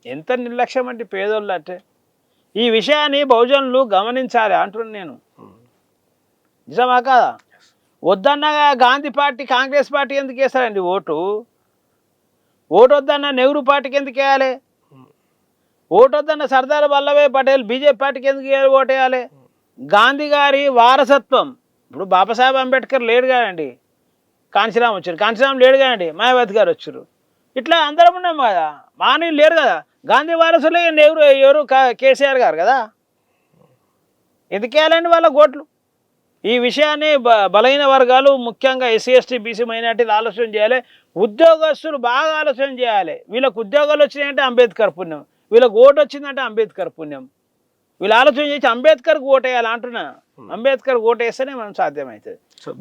ఎంత నిర్లక్ష్యం అంటే పేదోళ్ళు అంటే. ఈ విషయాన్ని బహుజనులు గమనించాలి అంటున్నాను నేను. నిజమా కాదా? వద్దన్నగా గాంధీ పార్టీ కాంగ్రెస్ పార్టీ ఎందుకు వేస్తారండి ఓటు? వద్దన్న నెహ్రూ పార్టీకి ఎందుకు వేయాలి? వద్దన్న సర్దార్ వల్లభాయ్ పటేల్ బీజేపీ పార్టీకి ఎందుకు ఓటు వేయాలి? గాంధీ గారి వారసత్వం. ఇప్పుడు బాబాసాహెబ్ అంబేద్కర్ లేడు కాదండి, కాంచీరామ్ వచ్చారు. కాంచీరామ్ లేడు కాదండి, మాయావతి గారు వచ్చారు. ఇట్లా అందరం ఉన్నాం కదా, మానవులు లేరు కదా. గాంధీ వారసులే నెహ్రూ ఎవరు కేసీఆర్ గారు కదా. ఎందుకు వేయాలండి వాళ్ళ ఓట్లు? ఈ విషయాన్ని బలహీన వర్గాలు ముఖ్యంగా ఎస్సీ ఎస్టీ బీసీ మైనార్టీలు ఆలోచన చేయాలి. ఉద్యోగస్తులు బాగా ఆలోచన చేయాలి. వీళ్ళకు ఉద్యోగాలు వచ్చినాయంటే అంబేద్కర్ పుణ్యం, వీళ్ళకి ఓటు వచ్చిందంటే అంబేద్కర్ పుణ్యం. వీళ్ళు ఆలోచన చేసి అంబేద్కర్కి ఓటేయాలి అంటున్నా. అంబేద్కర్ ఓటేస్తేనే మనం సాధ్యమవుతుంది.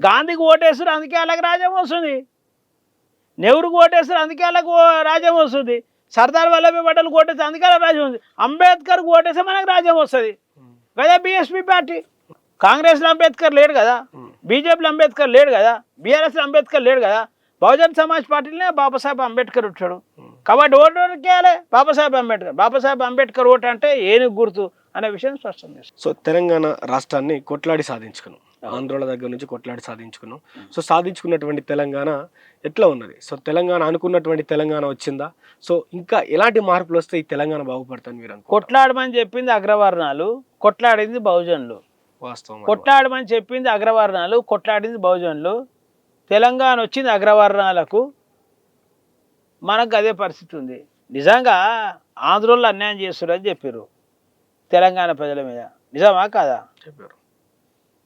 గాంధీకి ఓటేస్తారు అందుకే అలాగ రాజ్యం వస్తుంది, నెహ్రూకి ఓటేస్తారు అందుకే అలాగ రాజ్యం వస్తుంది, సర్దార్ వల్లభాయ్ పటేల్ ఓటేస్తే అందుకే అలా రాజ్యం వస్తుంది. అంబేద్కర్కి ఓటేస్తే మనకు రాజ్యం వస్తుంది కదా. బీఎస్పీ పార్టీ కాంగ్రెస్లో అంబేద్కర్ లేడు కదా, బీజేపీలో అంబేద్కర్ లేడు కదా, బీఆర్ఎస్లో అంబేద్కర్ లేడు కదా. బహుజన్ సమాజ్ పార్టీలోనే బాబాసాహెబ్ అంబేద్కర్ వచ్చాడు కాబట్టి ఓటు వేయాలి బాబాసాహెబ్ అంబేద్కర్. బాబాసాహెబ్ అంబేద్కర్ ఓటు అంటే ఏనుగు గుర్తు అనే విషయం స్పష్టం చేస్తాం. సో తెలంగాణ రాష్ట్రాన్ని కొట్లాడి సాధించుకున్నాం, ఆంధ్రోల దగ్గర నుంచి కొట్లాడి సాధించుకున్నాం. సో సాధించుకున్నటువంటి తెలంగాణ ఎట్లా ఉన్నది? సో తెలంగాణ అనుకున్నటువంటి తెలంగాణ వచ్చిందా? సో ఇంకా ఎలాంటి మార్పులు వస్తే ఈ తెలంగాణ బాగుపడతాను మీరు అనుకో? కొట్లాడమని చెప్పింది అగ్రవర్ణాలు, కొట్లాడింది బహుజనులు. వాస్తవం. కొట్లాడమని చెప్పింది అగ్రవర్ణాలు, కొట్లాడింది బహుజనులు. తెలంగాణ వచ్చింది అగ్రవర్ణాలకు, మనకు అదే పరిస్థితి ఉంది. నిజంగా ఆంధ్రోళ్ళు అన్యాయం చేస్తున్నారని చెప్పారు తెలంగాణ ప్రజల మీద. నిజమా కాదా? చెప్పారు.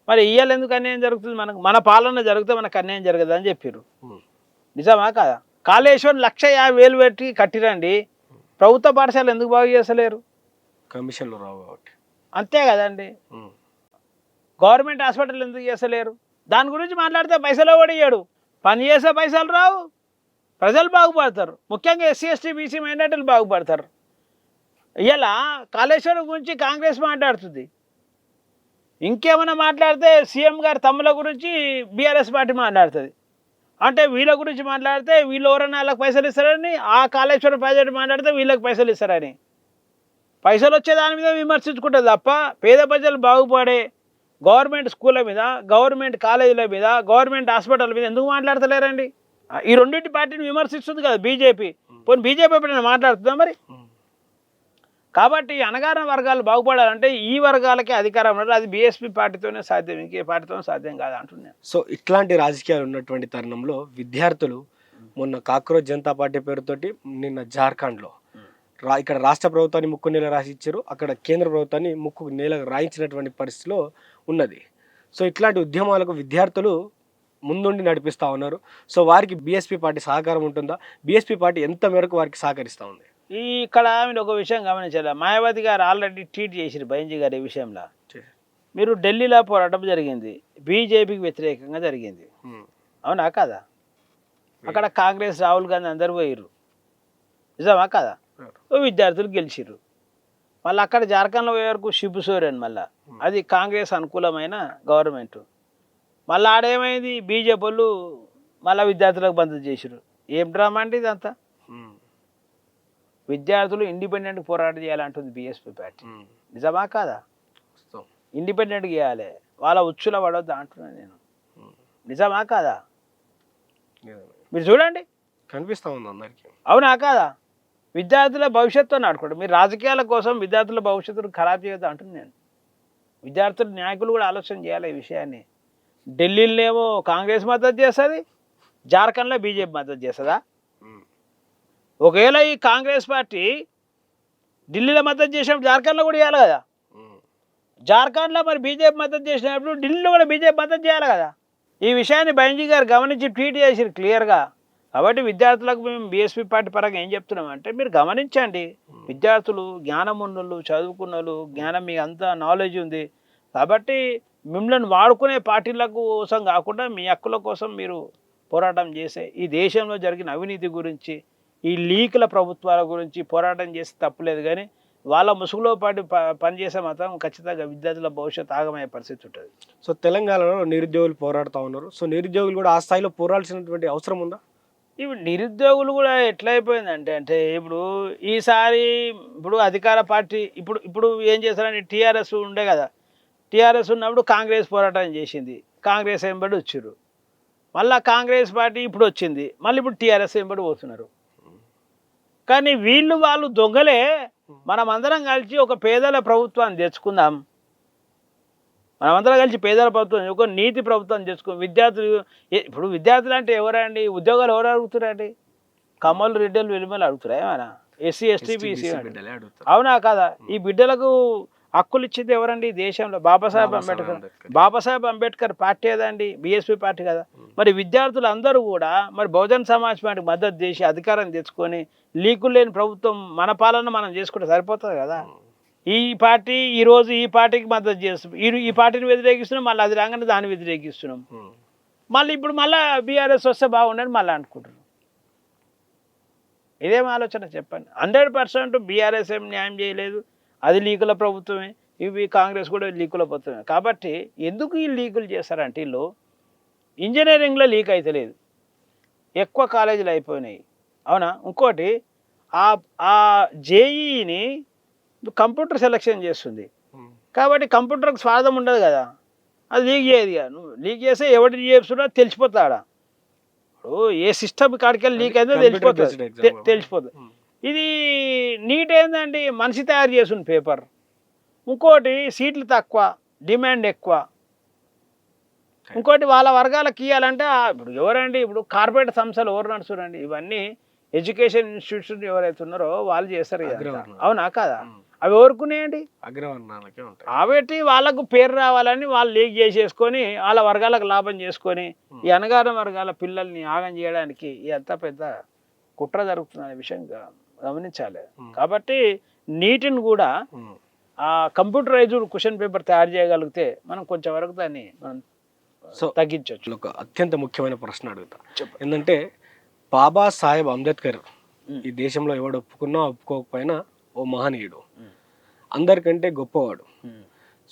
మరి ఇయ్యాలి ఎందుకు అన్యాయం జరుగుతుంది? మనకు మన పాలన జరిగితే మనకు అన్యాయం జరగదు అని చెప్పారు. నిజమా కాదా? కాళేశ్వరం 1,50,000 పెట్టి కట్టిరండి, ప్రభుత్వ పాఠశాలలు ఎందుకు బాగు చేస్తలేరు? కమిషన్లు రావు కాబట్టి. అంతే కదండి. గవర్నమెంట్ హాస్పిటల్ ఎందుకు చేస్తలేరు? దాని గురించి మాట్లాడితే పైసలు ఓడియాడు, పని చేసే పైసలు రావు, ప్రజలు బాగుపడతారు. ముఖ్యంగా ఎస్సీ ఎస్టీ బీసీ మైనార్టీలు బాగుపడతారు. ఇలా కాళేశ్వరం గురించి కాంగ్రెస్ మాట్లాడుతుంది, ఇంకేమైనా మాట్లాడితే సీఎం గారి తమ్ముల గురించి బీఆర్ఎస్ పార్టీ మాట్లాడుతుంది. అంటే వీళ్ళ గురించి మాట్లాడితే వీళ్ళు ఎవరైనా వాళ్ళకి పైసలు ఇస్తారని, ఆ కాళేశ్వరం ప్రాజెక్టు మాట్లాడితే వీళ్ళకి పైసలు ఇస్తారని. పైసలు వచ్చే దాని మీద విమర్శించుకుంటుంది తప్ప పేద ప్రజలు బాగుపడే గవర్నమెంట్ స్కూళ్ళ మీద, గవర్నమెంట్ కాలేజీల మీద, గవర్నమెంట్ హాస్పిటల్ మీద ఎందుకు మాట్లాడతలేరండి? ఈ రెండింటి పార్టీని విమర్శిస్తుంది కదా బీజేపీ. పోనీ బీజేపీ ఎప్పుడైనా మాట్లాడుతుందా? మరి కాబట్టి అణగారిన వర్గాలు బాగుపడాలంటే ఈ వర్గాలకే అధికారం ఉండాలి. అది బీఎస్పీ పార్టీతోనే సాధ్యం, ఇంకే పార్టీతో సాధ్యం కాదు అంటున్నాను. సో ఇట్లాంటి రాజకీయాలు ఉన్నటువంటి తరుణంలో విద్యార్థులు మొన్న కాక్రోచ్ జనతా పార్టీ పేరుతోటి నిన్న జార్ఖండ్లో ఇక్కడ రాష్ట్ర ప్రభుత్వాన్ని ముక్కు నేల రాసి ఇచ్చారు, అక్కడ కేంద్ర ప్రభుత్వాన్ని ముక్కు నేల రాయించినటువంటి పరిస్థితిలో ఉన్నది. సో ఇట్లాంటి ఉద్యమాలకు విద్యార్థులు ముందుండి నడిపిస్తూ ఉన్నారు. సో వారికి బీఎస్పీ పార్టీ సహకారం ఉంటుందా? బీఎస్పీ పార్టీ ఎంత మేరకు వారికి సహకరిస్తూ ఉంది? ఇక్కడ మీరు ఒక విషయం గమనించాలి. మాయావతి గారు ఆల్రెడీ ట్వీట్ చేసిరు బైంజీ గారి విషయంలో. మీరు ఢిల్లీలో పోరాటం జరిగింది, బీజేపీకి వ్యతిరేకంగా జరిగింది, అవునా కాదా? అక్కడ కాంగ్రెస్ రాహుల్ గాంధీ అందరు పోయిర్రు, నిజమా కాదా? విద్యార్థులు గెలిచిర్రు. మళ్ళీ అక్కడ జార్ఖండ్లో పోయే వరకు శిబు సోరెన్, మళ్ళీ అది కాంగ్రెస్ అనుకూలమైన గవర్నమెంట్. మళ్ళీ ఆడేమైంది, బీజేపీ వాళ్ళు మళ్ళీ విద్యార్థులకు బంద్ చేసిర్రు. ఏం డ్రామా అంటే ఇదంతా? విద్యార్థులు ఇండిపెండెంట్ పోరాటం చేయాలంటుంది బీఎస్పీ పార్టీ, నిజమా కాదా? ఇండిపెండెంట్గా చేయాలి, వాళ్ళ ఉచ్చుల పడవద్దు అంటున్నాను నేను, నిజమా కాదా? మీరు చూడండి, కనిపిస్తూ ఉంది అందరికీ, అవునా కాదా? విద్యార్థుల భవిష్యత్తు నాడుకోండి. మీరు రాజకీయాల కోసం విద్యార్థుల భవిష్యత్తును ఖరాబ్ చేయొద్దు అంటున్నాను నేను. విద్యార్థుల నాయకులు కూడా ఆలోచన చేయాలి ఈ విషయాన్ని. ఢిల్లీలోనేమో కాంగ్రెస్ మద్దతు చేస్తుంది, జార్ఖండ్లో బీజేపీ మద్దతు చేస్తుందా? ఒకవేళ ఈ కాంగ్రెస్ పార్టీ ఢిల్లీలో మద్దతు చేసినప్పుడు జార్ఖండ్లో కూడా చేయాలి కదా. జార్ఖండ్లో మరి బీజేపీ మద్దతు చేసినప్పుడు ఢిల్లీలో కూడా బీజేపీ మద్దతు చేయాలి కదా. ఈ విషయాన్ని బైంజీ గారు గమనించి ట్వీట్ చేసిరు క్లియర్గా. కాబట్టి విద్యార్థులకు మేము బీఎస్పీ పార్టీ పరంగా ఏం చెప్తున్నామంటే, మీరు గమనించండి, విద్యార్థులు జ్ఞానం ఉన్నోళ్ళు, చదువుకున్నోళ్ళు, జ్ఞానం మీకు అంతా నాలెడ్జ్ ఉంది. కాబట్టి మిమ్మల్ని వాడుకునే పార్టీల కోసం కాకుండా మీ హక్కుల కోసం మీరు పోరాటం చేసే, ఈ దేశంలో జరిగిన అవినీతి గురించి, ఈ లీకుల ప్రభుత్వాల గురించి పోరాటం చేస్తే తప్పులేదు. కానీ వాళ్ళ ముసుగులో పాటు పనిచేసే మాత్రం ఖచ్చితంగా విద్యార్థుల భవిష్యత్తు ఆగమయ్యే పరిస్థితి ఉంటుంది. సో తెలంగాణలో నిరుద్యోగులు పోరాడుతూ ఉన్నారు. సో నిరుద్యోగులు కూడా ఆ స్థాయిలో పోరాడాల్సినటువంటి అవసరం ఉందా? ఇప్పుడు నిరుద్యోగులు కూడా ఎట్లయిపోయిందంటే, ఇప్పుడు ఈసారి ఇప్పుడు అధికార పార్టీ ఇప్పుడు ఏం చేస్తారని టీఆర్ఎస్ ఉండే కదా, టీఆర్ఎస్ ఉన్నప్పుడు కాంగ్రెస్ పోరాటం చేసింది, కాంగ్రెస్ వెంబడి వచ్చారు. మళ్ళీ కాంగ్రెస్ పార్టీ ఇప్పుడు వచ్చింది, మళ్ళీ ఇప్పుడు టీఆర్ఎస్ వెంబడి పోతున్నారు. కానీ వాళ్ళు దొంగలే. మనమందరం కలిసి ఒక పేదల ప్రభుత్వాన్ని తెచ్చుకుందాం, మనమందరం కలిసి పేదల ప్రభుత్వం, ఒక నీతి ప్రభుత్వం తెచ్చుకుందాం. ఇప్పుడు విద్యార్థులు అంటే ఎవరండి? ఉద్యోగాలు ఎవరు అడుగుతారండి? కమ్మలు, రెడ్డిలు, వెలుమలు అడుగుతారా ఏమైనా? ఎస్సీ, ఎస్టీ, బీసీ, అవునా కాదా? ఈ బిడ్డలకు హక్కులు ఇచ్చింది ఎవరండి ఈ దేశంలో? బాబాసాహెబ్ అంబేద్కర్ పార్టీ ఏదండి? బీఎస్పీ పార్టీ కదా. మరి విద్యార్థులు అందరూ కూడా మరి బహుజన్ సమాజ్ పార్టీకి మద్దతు చేసి అధికారం తెచ్చుకొని లీకులు లేని ప్రభుత్వం మన పాలన మనం చేసుకుంటే సరిపోతుంది కదా. ఈ పార్టీ ఈరోజు ఈ పార్టీకి మద్దతు చేస్తున్నాం, ఈ పార్టీని వ్యతిరేకిస్తున్నాం, మళ్ళీ అది రాగానే దాన్ని వ్యతిరేకిస్తున్నాం. మళ్ళీ ఇప్పుడు మళ్ళీ బీఆర్ఎస్ వస్తే బాగుండని మళ్ళీ అనుకుంటున్నాం. ఇదేం ఆలోచన చెప్పండి? 100% బీఆర్ఎస్ ఏం న్యాయం చేయలేదు, అది లీకుల ప్రభుత్వమే. ఇవి కాంగ్రెస్ కూడా లీకుల ప్రభుత్వమే. కాబట్టి ఎందుకు ఈ లీకులు చేస్తారంటే, వీళ్ళు ఇంజనీరింగ్లో లీక్ అయితే లేదు, ఎక్కువ కాలేజీలు అయిపోయినాయి, అవునా? ఇంకోటి ఆ జేఈని కంప్యూటర్ సెలెక్షన్ చేస్తుంది కాబట్టి కంప్యూటర్కి స్వార్థం ఉండదు కదా, అది లీక్ చేయదు కదా. నువ్వు లీక్ చేస్తే ఎవరు చేస్తున్నా తెలిసిపోతాడా? ఇప్పుడు ఏ సిస్టమ్ కాడికెళ్ళి లీక్ అయితే తెలిసిపోతుంది. ఇది నీట్ ఏందండి, మనిషి తయారు చేసిన పేపర్. ఇంకోటి సీట్లు తక్కువ, డిమాండ్ ఎక్కువ. ఇంకోటి వాళ్ళ వర్గాలకు ఇవ్వాలంటే ఇప్పుడు ఎవరండి, ఇప్పుడు కార్పొరేట్ సంస్థలు ఎవరు నడుచురండి? ఇవన్నీ ఎడ్యుకేషన్ ఇన్స్టిట్యూషన్ ఎవరైతే ఉన్నారో వాళ్ళు చేస్తారు కదా, అవునా కాదా? అవి ఎవరుకున్నాయండి? కాబట్టి వాళ్ళకు పేరు రావాలని వాళ్ళు లీక్ చేసేసుకొని వాళ్ళ వర్గాలకు లాభం చేసుకొని ఈ అణగారిన వర్గాల పిల్లల్ని ఆగం చేయడానికి ఎంత పెద్ద కుట్ర జరుగుతుందనే విషయం గమనించాలి. కాబట్టి నీటిని కూడా ఆ కంప్యూటరైజ్డ్ క్వశ్చన్ పేపర్ తయారు చేయగలిగితే మనం కొంచెం వరకు దాన్ని మనం తగ్గించవచ్చు. ఒక అత్యంత ముఖ్యమైన ప్రశ్న అడుగుతా, ఏంటంటే బాబాసాహెబ్ అంబేద్కర్ ఈ దేశంలో ఎవడు ఒప్పుకున్నా ఒప్పుకోకపోయినా ఓ మహనీయుడు, అందరికంటే గొప్పవాడు.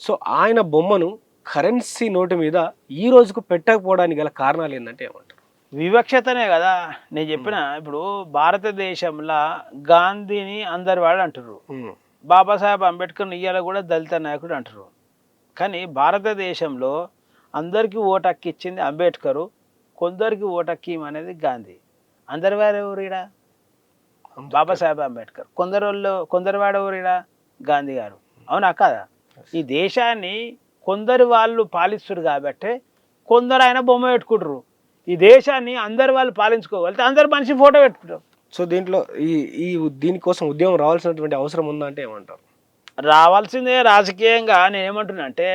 సో ఆయన బొమ్మను కరెన్సీ నోటు మీద ఈ రోజుకు పెట్టకపోవడానికి గల కారణాలు ఏంటంటే ఏమంటారు? వివక్షతనే కదా నేను చెప్పిన. ఇప్పుడు భారతదేశంలో గాంధీని అందరి వాడు అంటారు, బాబాసాహెబ్ అంబేద్కర్ ఇయ్యాల కూడా దళిత నాయకుడు అంటారు. కానీ భారతదేశంలో అందరికీ ఓటు హక్కు ఇచ్చింది అంబేద్కరు, కొందరికి ఓటు హక్కు అనేది గాంధీ. అందరి వారు ఎవరు ఈడ? బాబాసాహెబ్ అంబేద్కర్. కొందరి వాడు ఎవరు ఈడ? గాంధీ గారు. అవునా కాదా? ఈ దేశాన్ని కొందరు వాళ్ళు పాలిస్తున్నారు కాబట్టి కొందరు ఆయన బొమ్మ పెట్టుకుంటారు. ఈ దేశాన్ని అందరు వాళ్ళు పాలించుకోగలిగితే అందరు మనిషి ఫోటో పెట్టుకుంటారు. సో దీంట్లో ఈ ఈ దీనికోసం ఉద్యమం రావాల్సినటువంటి అవసరం ఉందా అంటే ఏమంటారు? రావాల్సిందే రాజకీయంగా. నేను ఏమంటున్నా అంటే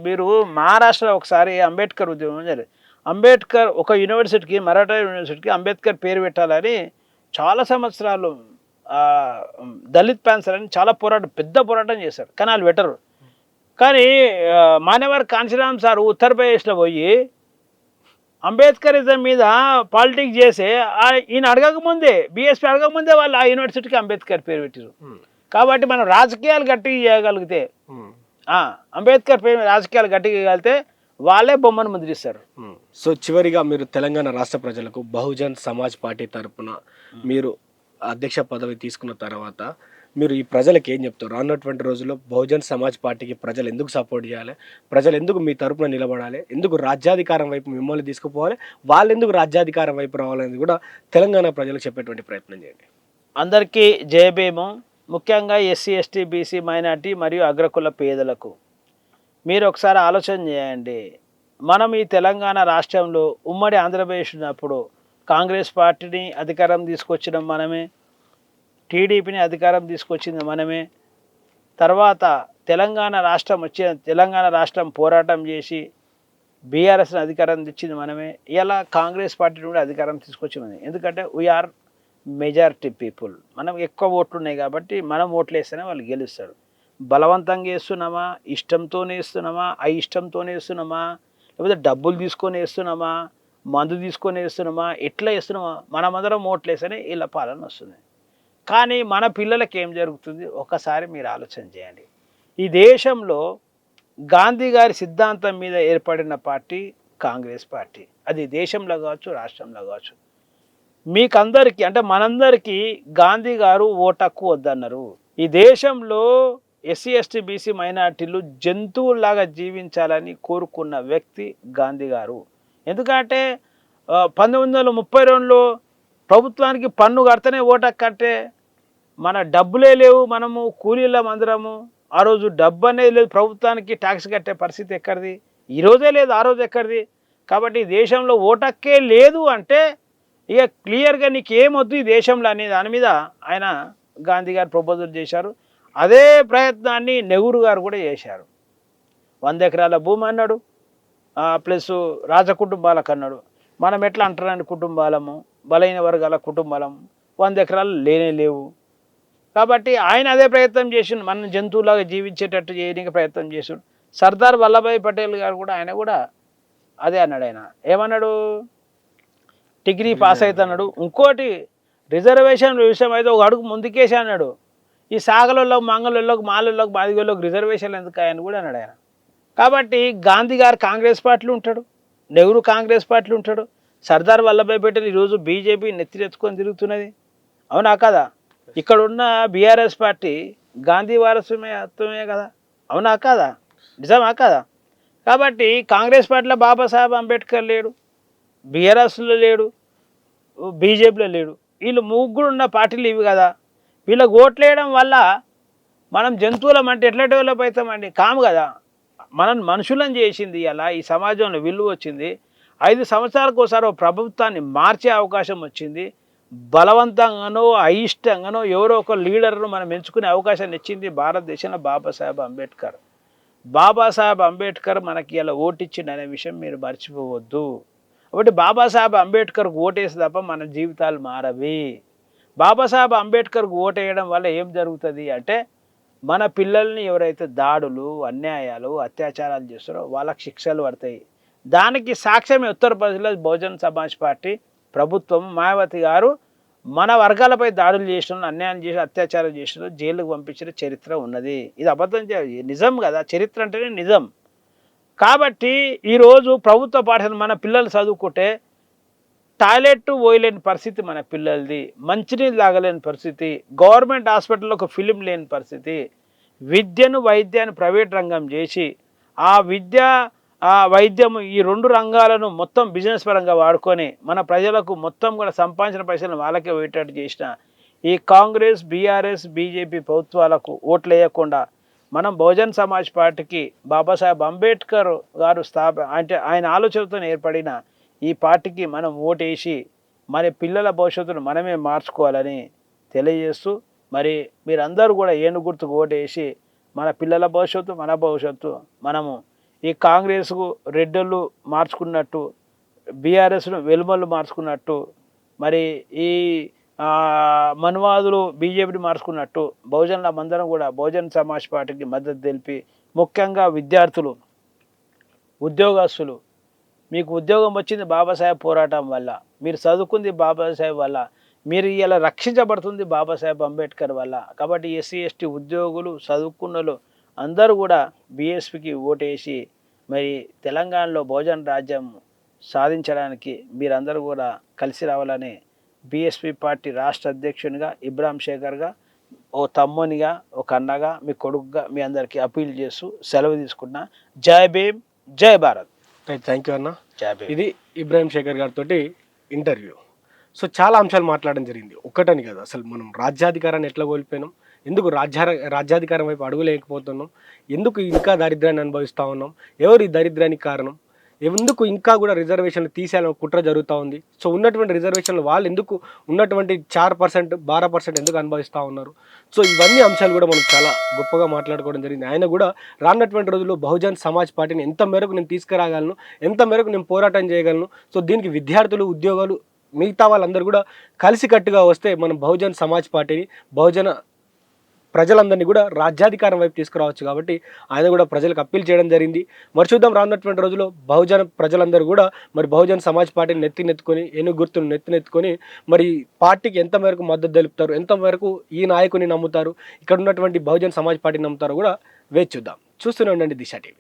మీరు మహారాష్ట్రలో ఒకసారి అంబేద్కర్ ఉద్యమం జరిగింది. అంబేద్కర్ ఒక యూనివర్సిటీకి, మరాఠా యూనివర్సిటీకి అంబేద్కర్ పేరు పెట్టాలని చాలా సంవత్సరాలు దళిత్ ప్యాన్సర్ అని చాలా పెద్ద పోరాటం చేశారు. కానీ వాళ్ళు పెట్టరు. కానీ మాన్యవర్ కాంశీరామ్ సార్ ఉత్తరప్రదేశ్లో పోయి అంబేద్కరిజం మీద పాలిటిక్స్ చేసే ఈయన అడగకముందే, బీఎస్పీ అడగకముందే వాళ్ళు ఆ యూనివర్సిటీకి అంబేద్కర్ పేరు పెట్టారు. కాబట్టి మనం రాజకీయాలు గట్టిగా చేయగలిగితే, అంబేద్కర్ పేరు రాజకీయాలు గట్టిగా చేయగలిగితే వాళ్ళే బొమ్మను ముద్రిస్తారు. సో చివరిగా మీరు తెలంగాణ రాష్ట్ర ప్రజలకు బహుజన్ సమాజ్ పార్టీ తరఫున మీరు అధ్యక్ష పదవి తీసుకున్న తర్వాత మీరు ఈ ప్రజలకు ఏం చెప్తారు? రానున్నటువంటి రోజుల్లో బహుజన్ సమాజ్ పార్టీకి ప్రజలు ఎందుకు సపోర్ట్ చేయాలి, ప్రజలు ఎందుకు మీ తరపున నిలబడాలి, ఎందుకు రాజ్యాధికారం వైపు మిమ్మల్ని తీసుకుపోవాలి, వాళ్ళు ఎందుకు రాజ్యాధికారం వైపు రావాలనేది కూడా తెలంగాణ ప్రజలకు చెప్పేటువంటి ప్రయత్నం చేయండి. అందరికీ జయభీము. ముఖ్యంగా ఎస్సీ, ఎస్టీ, బీసీ, మైనార్టీ మరియు అగ్రకుల పేదలకు మీరు ఒకసారి ఆలోచన చేయండి. మనం ఈ తెలంగాణ రాష్ట్రంలో ఉమ్మడి ఆంధ్రప్రదేశ్ ఉన్నప్పుడు కాంగ్రెస్ పార్టీని అధికారం తీసుకొచ్చిన మనమే, టీడీపీని అధికారం తీసుకొచ్చింది మనమే. తర్వాత తెలంగాణ రాష్ట్రం పోరాటం చేసి బీఆర్ఎస్ని అధికారం తెచ్చింది మనమే. ఇలా కాంగ్రెస్ పార్టీని కూడా అధికారం తీసుకొచ్చింది. ఎందుకంటే వీఆర్ మెజారిటీ పీపుల్. మనం ఎక్కువ ఓట్లు ఉన్నాయి కాబట్టి మనం ఓట్లు వేస్తేనే వాళ్ళు గెలుస్తారు. బలవంతంగా వేస్తున్నామా, ఇష్టంతోనే వేస్తున్నామా, అయిష్టంతోనే వేస్తున్నామా, లేకపోతే డబ్బులు తీసుకొని వేస్తున్నామా, మందు తీసుకొని వేస్తున్నామా, ఎట్లా వేస్తున్నామా, మనమందరం ఓట్లు వేస్తేనే వీళ్ళ పాలన వస్తుంది. కానీ మన పిల్లలకి ఏం జరుగుతుంది ఒకసారి మీరు ఆలోచన చేయండి. ఈ దేశంలో గాంధీ గారి సిద్ధాంతం మీద ఏర్పడిన పార్టీ కాంగ్రెస్ పార్టీ. అది దేశంలో కావచ్చు, రాష్ట్రంలో కావచ్చు. మీకందరికీ అంటే మనందరికీ గాంధీ గారు ఓటు హక్కు వద్దన్నారు. ఈ దేశంలో ఎస్సీ, ఎస్టీ, బీసీ, మైనార్టీలు జంతువుల్లాగా జీవించాలని కోరుకున్న వ్యక్తి గాంధీ గారు. ఎందుకంటే 1932లో ప్రభుత్వానికి పన్ను కడితేనే ఓటు హక్కు అంటే మన డబ్బులే లేవు, మనము కూలీలం అందరము. ఆ రోజు డబ్బు అనేది లేదు, ప్రభుత్వానికి ట్యాక్స్ కట్టే పరిస్థితి ఎక్కడిది? ఈరోజే లేదు, ఆ రోజు ఎక్కడిది? కాబట్టి దేశంలో ఓటు హక్కే లేదు అంటే ఇక క్లియర్గా నీకు ఏమొద్దు ఈ దేశంలో అనే దాని మీద ఆయన గాంధీ గారు ప్రపోజల్ చేశారు. అదే ప్రయత్నాన్ని నెహ్రూ గారు కూడా చేశారు. 100 ఎకరాల భూమి అన్నాడు, ప్లస్ రాజకుటుంబాలకు అన్నాడు. మనం ఎట్లా అంటారని కుటుంబాలము, బలైన వర్గాల కుటుంబాలము 100 ఎకరాలు లేనే లేవు. కాబట్టి ఆయన అదే ప్రయత్నం చేసిండు, మనం జంతువులాగా జీవించేటట్టు చేయడానికి ప్రయత్నం చేసిండు. సర్దార్ వల్లభాయ్ పటేల్ గారు కూడా ఆయన కూడా అదే అన్నాడు. ఆయన ఏమన్నాడు? డిగ్రీ పాస్ అయితే అన్నాడు. ఇంకోటి రిజర్వేషన్ విషయం అయితే ఒక అడుగు ముందుకేసి అన్నాడు. ఈ సాగలలో, మంగళూరులోకి, మాలూరులోకి, మాదిగోళ్ళకి రిజర్వేషన్లు ఎందుకు అని కూడా అన్నాడు ఆయన. కాబట్టి గాంధీ గారు కాంగ్రెస్ పార్టీలో ఉంటాడు, నెహ్రూ కాంగ్రెస్ పార్టీలో ఉంటాడు, సర్దార్ వల్లభాయ్ పటేల్ ఈరోజు బీజేపీ నెత్తిరెత్తుకొని తిరుగుతున్నది. అవునా కదా? ఇక్కడ ఉన్న బీఆర్ఎస్ పార్టీ గాంధీ వారసత్వమే కదా. అవునా కాదా? నిజమా కాదా? కాబట్టి కాంగ్రెస్ పార్టీలో బాబాసాహెబ్ అంబేద్కర్ లేడు, బీఆర్ఎస్లో లేడు, బీజేపీలో లేడు. వీళ్ళు ముగ్గురు ఉన్న పార్టీలు ఇవి కదా. వీళ్ళకి ఓట్లేయడం వల్ల మనం జంతువులం అంటే ఎట్లా డెవలప్ అవుతామండి? కాము కదా. మనం మనుషులను చేసింది అలా ఈ సమాజంలో విలువ వచ్చింది. 5 సంవత్సరాలకు ఒకసారి ప్రభుత్వాన్ని మార్చే అవకాశం వచ్చింది. బలవంతంగానో అయిష్టంగానో ఎవరో ఒక లీడర్ను మనం ఎంచుకునే అవకాశాన్ని ఇచ్చింది భారతదేశంలో బాబాసాహెబ్ అంబేద్కర్. బాబాసాహెబ్ అంబేద్కర్ మనకి ఇలా ఓటిచ్చిండు అనే విషయం మీరు మర్చిపోవద్దు. కాబట్టి బాబాసాహెబ్ అంబేద్కర్కు ఓటేసి తప్ప మన జీవితాలు మారవి. బాబాసాహెబ్ అంబేద్కర్కు ఓటేయడం వల్ల ఏం జరుగుతుంది అంటే మన పిల్లల్ని ఎవరైతే దాడులు, అన్యాయాలు, అత్యాచారాలు చేస్తారో వాళ్ళకి శిక్షలు పడతాయి. దానికి సాక్ష్యమే ఉత్తరప్రదేశ్లో బహుజన్ సమాజ్ పార్టీ ప్రభుత్వం, మాయావతి గారు మన వర్గాలపై దాడులు చేసిన, అన్యాయం చేసి, అత్యాచారం చేసిన, జైలుకు పంపించిన చరిత్ర ఉన్నది. ఇది అబద్ధం, నిజం కదా. చరిత్ర అంటేనే నిజం. కాబట్టి ఈరోజు ప్రభుత్వ పాఠశాల మన పిల్లలు చదువుకుంటే టాయిలెట్ పోయలేని పరిస్థితి మన పిల్లలది, మంచినీళ్ళు తాగలేని పరిస్థితి, గవర్నమెంట్ హాస్పిటల్లో ఒక ఫిలిం లేని పరిస్థితి, విద్యను వైద్యాన్ని ప్రైవేట్ రంగం చేసి ఆ విద్య వైద్యము ఈ 2 రంగాలను మొత్తం బిజినెస్ పరంగా వాడుకొని మన ప్రజలకు మొత్తం కూడా సంపాదించిన పైసలను వాళ్ళకే పోయేటట్టు చేసిన ఈ కాంగ్రెస్, బీఆర్ఎస్, బీజేపీ ప్రభుత్వాలకు ఓట్లు వేయకుండా మనం బహుజన్ సమాజ్ పార్టీకి బాబాసాహెబ్ అంబేద్కర్ గారు అంటే ఆయన ఆలోచనతో ఏర్పడిన ఈ పార్టీకి మనం ఓటేసి మన పిల్లల భవిష్యత్తును మనమే మార్చుకోవాలని తెలియజేస్తూ, మరి మీరందరూ కూడా ఏనుగు గుర్తుకు ఓటేసి మన పిల్లల భవిష్యత్తు, మన భవిష్యత్తు మనము ఈ కాంగ్రెస్కు రెడ్డలు మార్చుకున్నట్టు, బీఆర్ఎస్ను వెలుమలు మార్చుకున్నట్టు, మరి ఈ మనువాదులు బీజేపీని మార్చుకున్నట్టు బహుజనుల మందరం కూడా బహుజన్ సమాజ్ పార్టీకి మద్దతు తెలిపి, ముఖ్యంగా విద్యార్థులు, ఉద్యోగస్తులు, మీకు ఉద్యోగం వచ్చింది బాబాసాహెబ్ పోరాటం వల్ల, మీరు చదువుకుంది బాబాసాహెబ్ వల్ల, మీరు ఇలా రక్షించబడుతుంది బాబాసాహెబ్ అంబేద్కర్ వల్ల. కాబట్టి ఎస్సీ ఎస్టీ ఉద్యోగులు, చదువుకున్నలు అందరూ కూడా బీఎస్పీకి ఓటేసి మరి తెలంగాణలో బహుజన రాజ్యం సాధించడానికి మీరందరూ కూడా కలిసి రావాలని బీఎస్పీ పార్టీ రాష్ట్ర అధ్యక్షునిగా, ఇబ్రాహిం శేఖర్గా, ఓ తమ్మునిగా, ఒక అన్నగా, మీ కొడుకుగా మీ అందరికీ అపీల్ చేస్తూ సెలవు తీసుకున్నా. జై భీమ్, జై భారత్. థ్యాంక్ యూ అన్న. జై భీమ్. ఇది ఇబ్రాహిం శేఖర్ గారితో ఇంటర్వ్యూ. సో చాలా అంశాలు మాట్లాడడం జరిగింది, ఒక్కటని కదా. అసలు మనం రాజ్యాధికారాన్ని ఎట్లా కోల్పోయినాం, ఎందుకు రాజ్యాధికారం వైపు అడుగులేకపోతున్నాం, ఎందుకు ఇంకా దారిద్ర్యాన్ని అనుభవిస్తూ ఉన్నాం, ఎవరు ఈ దరిద్రానికి కారణం, ఎందుకు ఇంకా కూడా రిజర్వేషన్లు తీసేయాలని కుట్ర జరుగుతూ ఉంది. సో ఉన్నటువంటి రిజర్వేషన్లు వాళ్ళు ఎందుకు ఉన్నటువంటి 4%, 12% ఎందుకు అనుభవిస్తూ ఉన్నారు. సో ఇవన్నీ అంశాలు కూడా మనం చాలా గొప్పగా మాట్లాడుకోవడం జరిగింది. ఆయన కూడా రానున్నటువంటి రోజుల్లో బహుజన్ సమాజ్ పార్టీని ఎంత మేరకు నేను తీసుకురాగలను, ఎంత మేరకు నేను పోరాటం చేయగలను, సో దీనికి విద్యార్థులు, ఉద్యోగాలు, మిగతా వాళ్ళందరూ కూడా కలిసికట్టుగా వస్తే మనం బహుజన్ సమాజ్ పార్టీని, బహుజన ప్రజలందరినీ కూడా రాజ్యాధికారం వైపు తీసుకురావచ్చు. కాబట్టి ఆయన కూడా ప్రజలకు అప్పీల్ చేయడం జరిగింది. మరి చూద్దాం రానున్నటువంటి రోజుల్లో బహుజన ప్రజలందరూ కూడా మరి బహుజన్ సమాజ్ పార్టీని నెత్తినెత్తుకొని, ఏనుగు గుర్తును నెత్తినెత్తుకొని మరి పార్టీకి ఎంత మేరకు మద్దతు తెలుపుతారు, ఎంత మేరకు ఈ నాయకుని నమ్ముతారు, ఇక్కడ ఉన్నటువంటి బహుజన్ సమాజ్ పార్టీని నమ్ముతారో కూడా వేచి చూద్దాం. చూస్తూనే ఉండండి దిశ టీవీ.